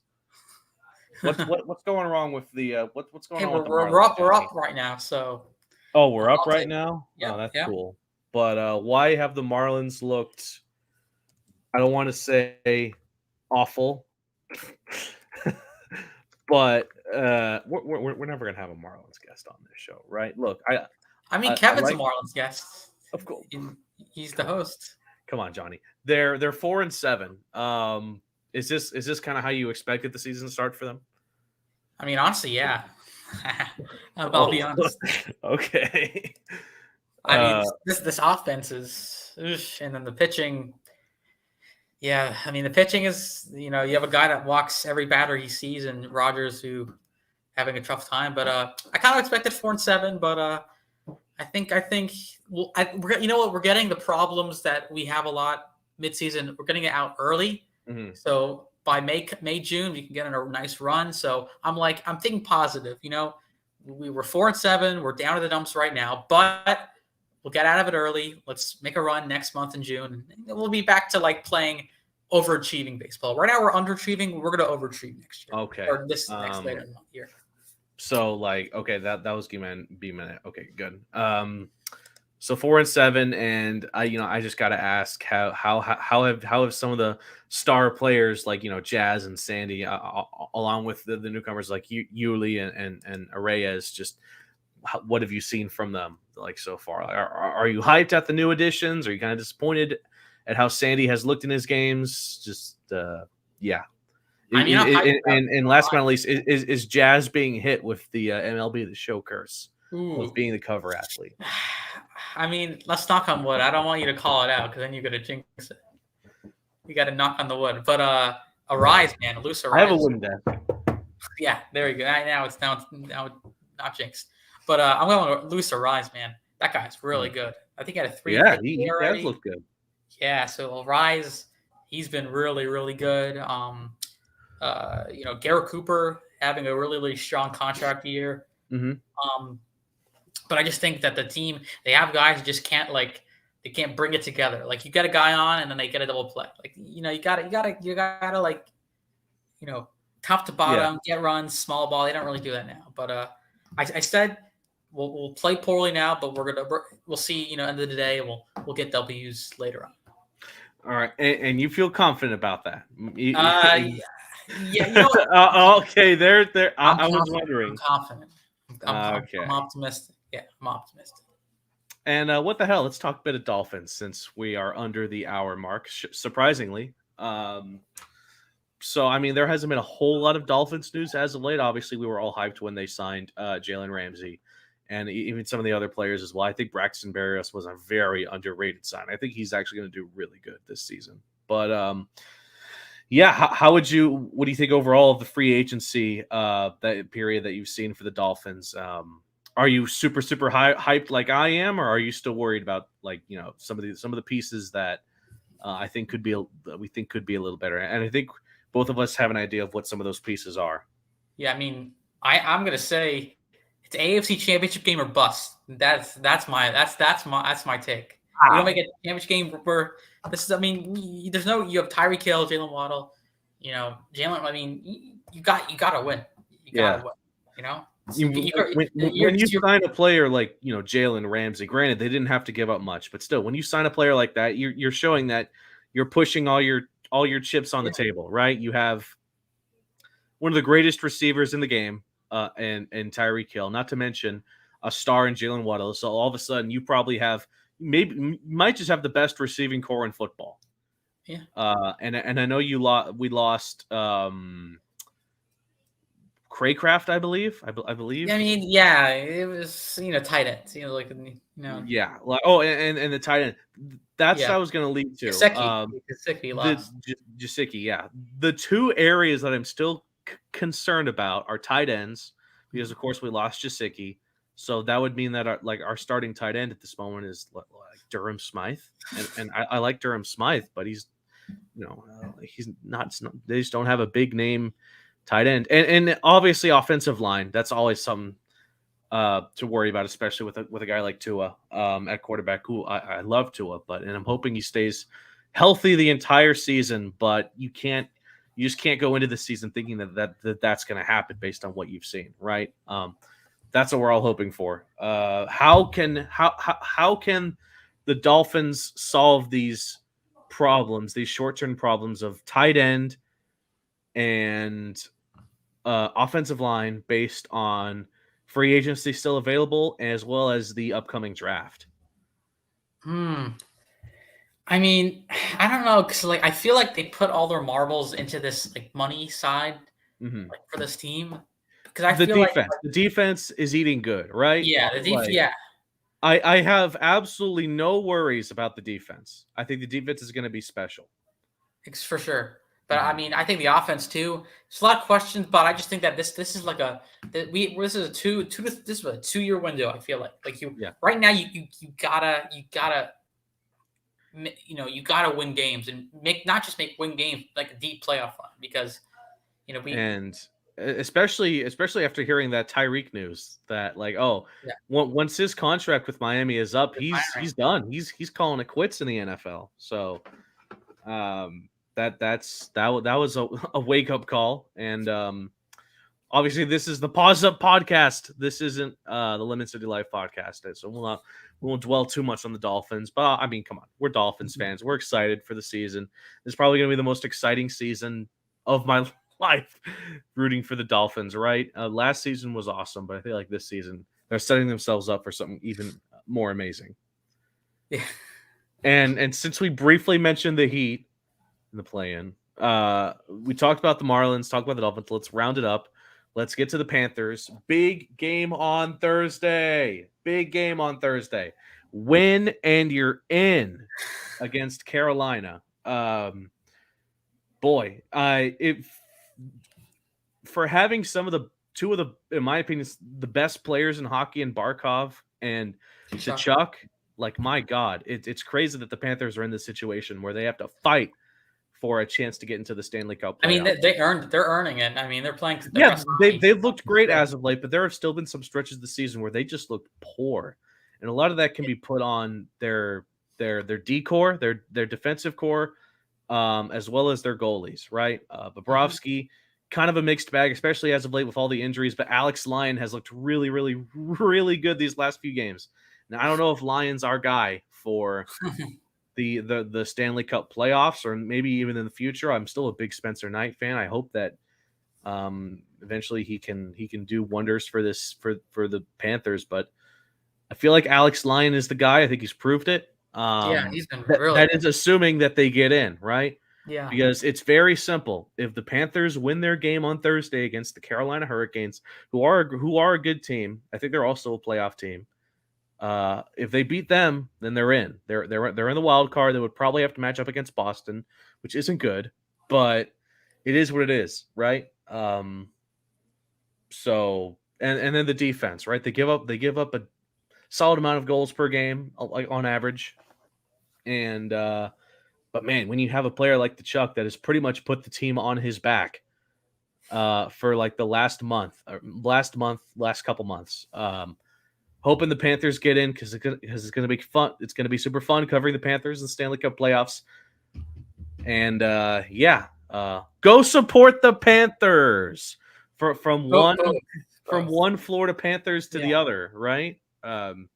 What's going wrong with the what's going on with the Marlins? We're up right now, so. Oh, we're up right now? Yeah, oh, that's cool. But why have the Marlins looked, I don't want to say awful, but we're never going to have a Marlins guest on this show, right? Look, Kevin's a Marlins guest. Of course. He's the host. Come on, Johnny. They're 4-7. Is this kind of how you expected the season to start for them? I mean, honestly, yeah. I'll be honest. Okay. I mean, this offense is, and then the pitching. Yeah, I mean, the pitching is, you have a guy that walks every batter he sees, and Rogers who having a tough time. But I kind of expected 4-7, but I think you know what, we're getting the problems that we have a lot midseason. We're getting it out early, so by May, June, we can get in a nice run. So I'm thinking positive. We were 4-7. We're down to the dumps right now, but we'll get out of it early. Let's make a run next month in June. And we'll be back to playing overachieving baseball. Right now we're underachieving. We're going to overachieve next year. Okay. Or this next later year. So okay, that was B-minute. Okay, good. So 4-7, and I just got to ask how have some of the star players like Jazz and Sandy, along with the newcomers like Yuli and Arraez, just what have you seen from them so far? Are you hyped at the new additions? Are you kind of disappointed at how Sandy has looked in his games? Just yeah. I mean, and last but not least, is Jazz being hit with the MLB The Show curse of being the cover athlete? I mean, let's knock on wood. I don't want you to call it out because then you're gonna jinx it. You got to knock on the wood. But Arise, man, loose Arise. I have a wooden desk. Yeah, there you go. Now it's not jinxed. But I'm going to loose Arise, man. That guy's really good. I think he had a 3. Yeah, he does look good. Yeah, so Arise, he's been really, really good. Garrett Cooper having a really, really strong contract year. Mm-hmm. But I just think that the team, they have guys who just can't they can't bring it together. You get a guy on and then they get a double play. You gotta top to bottom, get runs, small ball. They don't really do that now. But I said we'll play poorly now, but we'll see. End of the day, we'll get W's later on. All right, and you feel confident about that? Yeah. Okay, there. I was wondering. I'm confident. Okay. I'm optimistic. Yeah, I'm optimistic. And what the hell? Let's talk a bit of Dolphins since we are under the hour mark, surprisingly. So, I mean, there hasn't been a whole lot of Dolphins news as of late. Obviously, we were all hyped when they signed Jalen Ramsey and even some of the other players as well. I think Braxton Berrios was a very underrated sign. I think he's actually going to do really good this season. But, what do you think overall of the free agency that period that you've seen for the Dolphins? Are you super, super hyped like I am, or are you still worried about some of the pieces that we think could be a little better? And I think both of us have an idea of what some of those pieces are. Yeah, I mean, I'm gonna say it's AFC Championship game or bust. That's my take. You don't make a championship game where this is. I mean, you have Tyreek Hill, Jalen Waddle. Jalen. I mean, you got to win. You got to win. When you sign a player like Jalen Ramsey, granted they didn't have to give up much, but still, when you sign a player like that, you're showing that you're pushing all your chips on the table, right? You have one of the greatest receivers in the game, and Tyreek Hill, not to mention a star in Jalen Waddle. So all of a sudden, you probably have might just have the best receiving core in football. Yeah. And I know we lost Craycraft, I believe. I believe. I mean, yeah, it was tight ends. Yeah. And the tight end. That's what Yeah. I was going to lead to. Gesicki lost. Gesicki, yeah. The two areas that I'm still concerned about are tight ends, because of course we lost Gesicki. So that would mean that our starting tight end at this moment is like Durham Smythe, and I like Durham Smythe, but he's he's not. They just don't have a big name tight end, and obviously offensive line. That's always something to worry about, especially with a guy like Tua at quarterback. Who I love Tua, and I'm hoping he stays healthy the entire season. But you just can't go into the season thinking that's going to happen based on what you've seen, right? That's what we're all hoping for. How can the Dolphins solve these problems, these short-term problems of tight end and offensive line based on free agency still available, as well as the upcoming draft? I mean, I don't know, because I feel like they put all their marbles into this money side, for this team. Because I feel the defense is eating good, right? Yeah, the defense. Yeah, I have absolutely no worries about the defense. I think the defense is going to be special. it's for sure. But I mean, I think the offense too. There's a lot of questions, but I just think that this is this is a 2-year window. I feel like right now you gotta win games and not just win games like a deep playoff run, because and especially after hearing that Tyreek news that once his contract with Miami is up, he's done. He's calling it quits in the NFL. So that was a wake up call, and obviously this is the Paws Up podcast. This isn't the Lemon City Life podcast, so we won't dwell too much on the Dolphins. But I mean, come on, we're Dolphins fans. We're excited for the season. It's probably going to be the most exciting season of my life, rooting for the Dolphins. Right? Last season was awesome, but I feel like this season they're setting themselves up for something even more amazing. Yeah. And since we briefly mentioned the Heat in the play-in, we talked about the Marlins, talked about the Dolphins. Let's round it up. Let's get to the Panthers. Big game on Thursday. Win and you're in against Carolina. For having two of the, in my opinion, the best players in hockey in Barkov and Tkachuk, my God, it's crazy that the Panthers are in this situation where they have to fight for a chance to get into the Stanley Cup playoffs. I mean, they're earning it. I mean, they're playing. They've looked great as of late, but there have still been some stretches this season where they just looked poor, and a lot of that can be put on their D core, their defensive core, as well as their goalies. Right, Bobrovsky, kind of a mixed bag, especially as of late with all the injuries. But Alex Lyon has looked really, really, really good these last few games. Now I don't know if Lyon's our guy for the Stanley Cup playoffs, or maybe even in the future. I'm still a big Spencer Knight fan. I hope that eventually he can do wonders for the Panthers, but I feel like Alex Lyon is the guy. I think he's proved it. He's been really that is assuming that they get in, right? Yeah. Because it's very simple. If the Panthers win their game on Thursday against the Carolina Hurricanes, who are a good team, I think they're also a playoff team. If they beat them, then they're in. They're in the wild card. They would probably have to match up against Boston, which isn't good, but it is what it is, right? So and then the defense, right? They give up a solid amount of goals per game, like on average. And but man, when you have a player like Tkachuk that has pretty much put the team on his back for the last couple months. Hoping the Panthers get in because it's going to be fun. It's going to be super fun covering the Panthers in the Stanley Cup playoffs. And go support the Panthers from one Florida Panthers to the other, right? Alrighty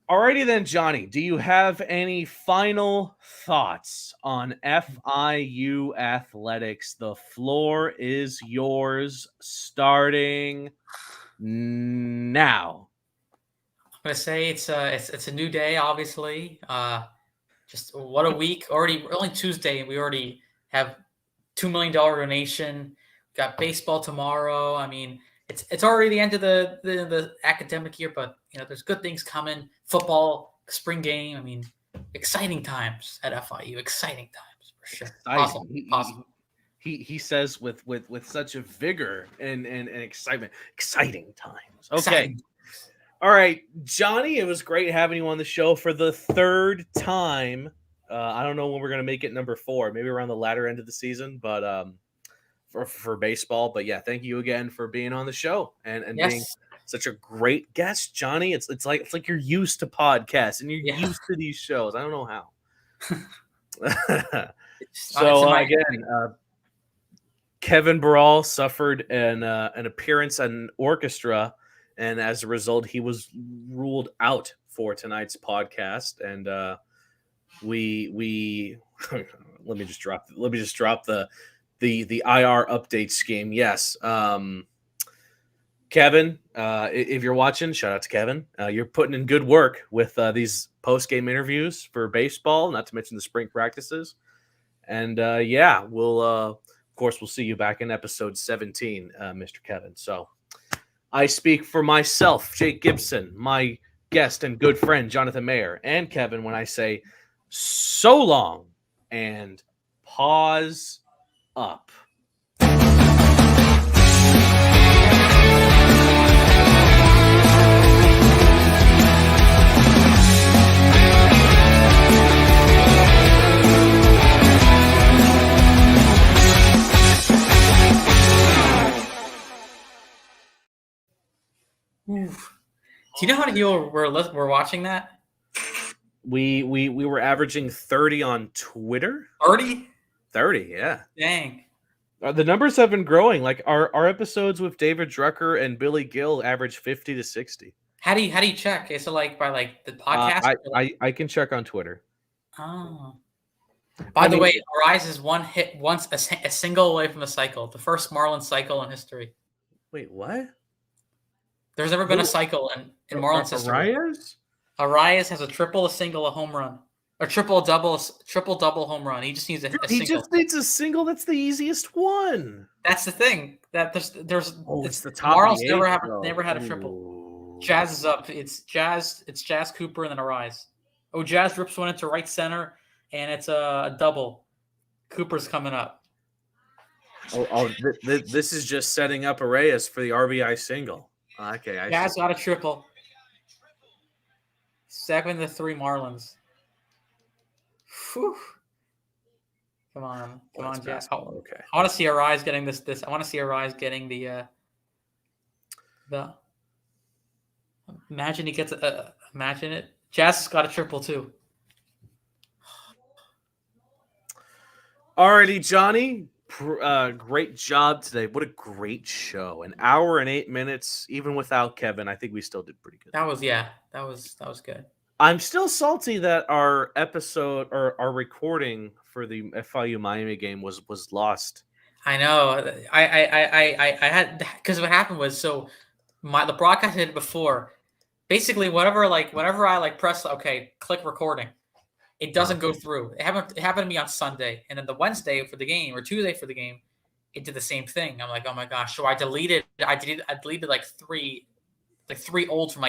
then, Johnny. Do you have any final thoughts on FIU athletics? The floor is yours, starting now. I'm gonna say it's a new day, obviously. Just what a week already. Only Tuesday, and we already have $2 million donation. Got baseball tomorrow. I mean, it's already the end of the academic year, but there's good things coming. Football, spring game. I mean, exciting times at FIU. Exciting times for sure. Awesome. He says with such a vigor and excitement. Exciting times. Okay. Exciting. All right, Johnny, it was great having you on the show for the third time. I don't know when we're going to make it number 4, maybe around the latter end of the season, but for baseball. But yeah, thank you again for being on the show and Yes. being such a great guest, Johnny. It's like you're used to podcasts and you're used to these shows. I don't know how. So again, Kevin Barral suffered an appearance at an orchestra, and as a result, he was ruled out for tonight's podcast. And we let me just drop the IR update scheme. Yes, Kevin, if you're watching, shout out to Kevin. You're putting in good work with these post-game interviews for baseball, not to mention the spring practices. And we'll of course we'll see you back in episode 17, Mr. Kevin. So I speak for myself, Jake Gibson, my guest and good friend Jonathan Mayer, and Kevin when I say so long and pause up. Oof. Do you know how many people were watching that? We were averaging 30 on Twitter. 30? 30, yeah. Dang. The numbers have been growing. Like our episodes with David Drucker and Billy Gill average 50 to 60. How do you check? Is it by the podcast? I can check on Twitter. Oh. By the way, Arise is a single away from a cycle. The first Marlins cycle in history. Wait, what? There's never been a cycle in Marlins history. Arias has a triple, a single, a home run. Or triple double home run. He just needs a single. He just needs a single. That's the easiest one. That's the thing. That there's it's the top. Marlins never had a triple. Ooh. Jazz is up. It's Jazz Cooper and then Arise. Oh, Jazz rips one into right center and it's a double. Cooper's coming up. This is just setting up Arias for the RBI single. Okay, Jazz got a triple. 7-3 Marlins. Whew. Come on, Jazz. Okay. I want to see Arise getting this. I want to see Arise getting the. Imagine he gets imagine it. Jazz has got a triple too. Alrighty, Johnny. Great job today. What a great show. An hour and 8 minutes, even without Kevin. I think we still did pretty good. That was good. I'm still salty that our episode or our recording for the FIU Miami game was lost. I know. I had, because what happened was, so the broadcast did it before. Basically, whenever I press click recording, it doesn't go through. It happened to me on Sunday, and then the Wednesday for the game or Tuesday for the game, it did the same thing. I'm like, oh my gosh! So I deleted like three old from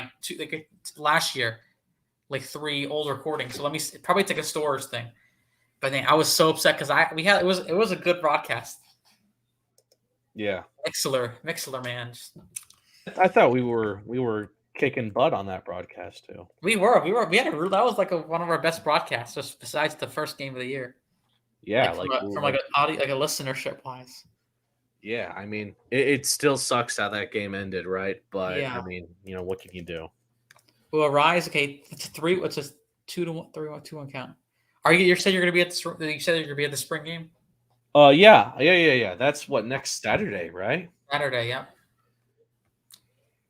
last year, like 3 old recordings. So let me probably take a storage thing. But then I was so upset because it was a good broadcast. Yeah, Mixler, man. I thought we were kicking butt on that broadcast too. We had that was one of our best broadcasts, just besides the first game of the year. Yeah, from an audio, a listenership wise. Yeah, I mean, it still sucks how that game ended, right? But yeah. I mean, what can you do? Well, Arise, okay, it's 3. It's just 2-1, 3-1, 2-1 count. You said you're going to be at the? You said you're going to be at the spring game? Yeah. That's what, next Saturday, right? Saturday, yeah.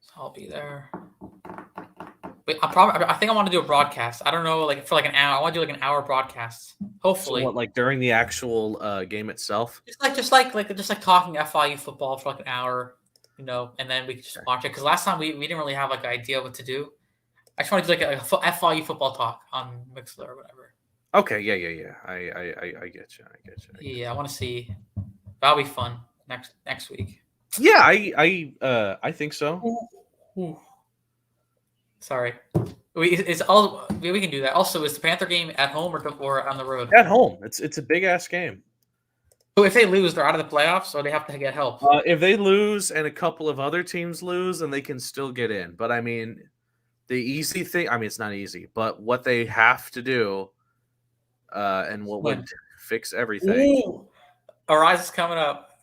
So I'll be there. Wait, I think I want to do a broadcast. I don't know, for an hour. I want to do an hour broadcast. Hopefully. So what, during the actual game itself? Just like talking FIU football for an hour, and then we can just watch it. Because last time we didn't really have an idea what to do. I just want to do a FIU football talk on Mixler or whatever. Okay, yeah. I get you. Yeah, I want to see. That'll be fun next week. Yeah, I think so. Ooh. Sorry. We can do that. Also, is the Panther game at home or on the road? At home, it's a big ass game. So if they lose, they're out of the playoffs, or they have to get help. If they lose and a couple of other teams lose, then they can still get in. But I mean, the easy thing, I mean, it's not easy, but what they have to do, and what would fix everything. Ooh. Arise is coming up.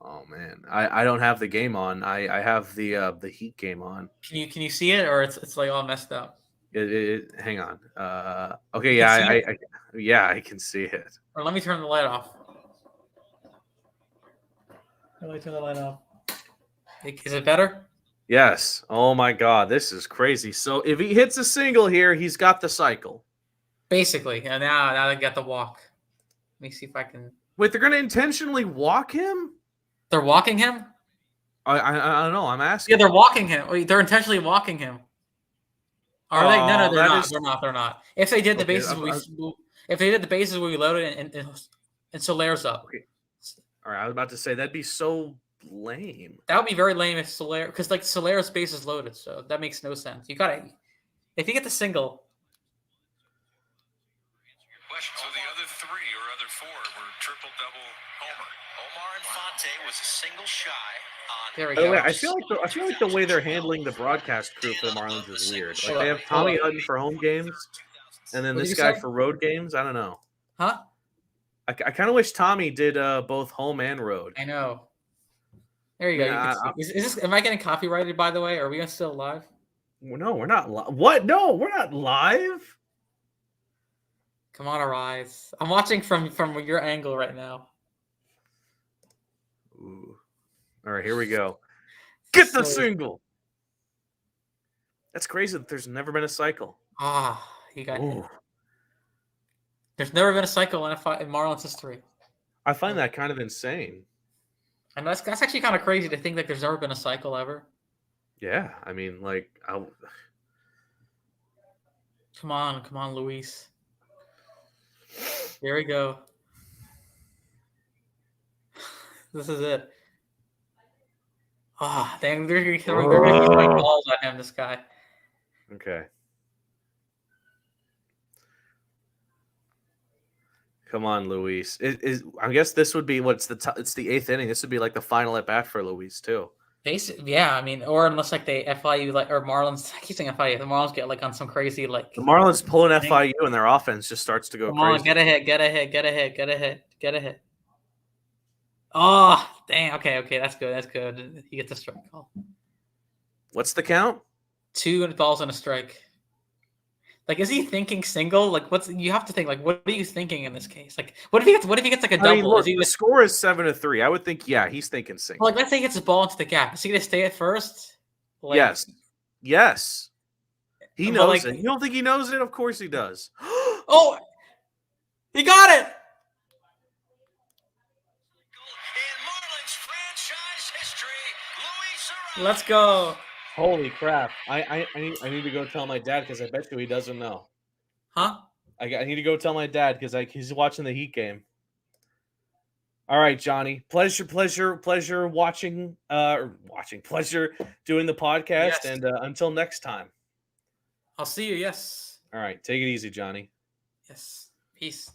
Oh man, I don't have the game on. I have the Heat game on. Can you see it, or it's like all messed up? Hang on. Okay, yeah, I can see it. Or let me turn the light off. Let me turn the light off. Is it better? Yes. Oh my God, this is crazy. So if he hits a single here, he's got the cycle. Basically, and now they got the walk. Let me see if I can. Wait, they're going to intentionally walk him? They're walking him? I don't know. I'm asking. Yeah, they're walking him. They're intentionally walking him. Are they? No, they're not. Is... They're not. If they did the bases, if they did the bases where we loaded and Solaire's up. Okay. All right, I was about to say that'd be so lame. That would be very lame if Solaire, because like Solaire's base is loaded, so that makes no sense. You gotta, if you get the single. So the other three or other four were triple double homer. Omar Infante was a single shy on. There we By the go. way, I feel like the way they're handling the broadcast crew for the Marlins is weird. Like they have Tommy Hutton for home games, and then this guy for road games. I don't know. Huh? I kind of wish Tommy did both home and road. I know. There you go. Is this? Am I getting copyrighted? By the way, are we still live? No, we're not live. What? No, we're not live. Come on, Arise. I'm watching from your angle right now. Ooh. All right, here we go. Get the single. That's crazy that there's never been a cycle. You got hit. There's never been a cycle in Marlins history. I find that kind of insane. And that's actually kind of crazy to think that there's never been a cycle ever. Yeah, I mean, like, come on, Luis. Here we go. This is it. Dang, they're going to be throwing balls at him, this guy. Okay. Come on, Luis. I guess this would be it's the eighth inning. This would be like the final at bat for Luis too. Yeah, I mean, or unless like they FIU or Marlins. I keep saying FIU. The Marlins get like on some crazy like. The Marlins pulling FIU and their offense just starts to go crazy. On, get ahead. Oh, dang. Okay, that's good. He gets a strike call. What's the count? 2 balls and a strike. Like, is he thinking single? Like, you have to think, like, what are you thinking in this case? Like, what if he gets like a double? I mean, look, the score is 7-3. I would think, yeah, he's thinking single. Like, let's say he gets the ball into the gap. Is he gonna stay at first? Like, yes. He knows it. You don't think he knows it? Of course he does. Oh, he got it. In Marlins franchise history, Luis Arraez. Let's go. Holy crap. I need to go tell my dad because I bet you he doesn't know. Huh? I need to go tell my dad because he's watching the Heat game. All right, Johnny. Pleasure watching. Pleasure doing the podcast. Yes. And until next time. I'll see you. Yes. All right. Take it easy, Johnny. Yes. Peace.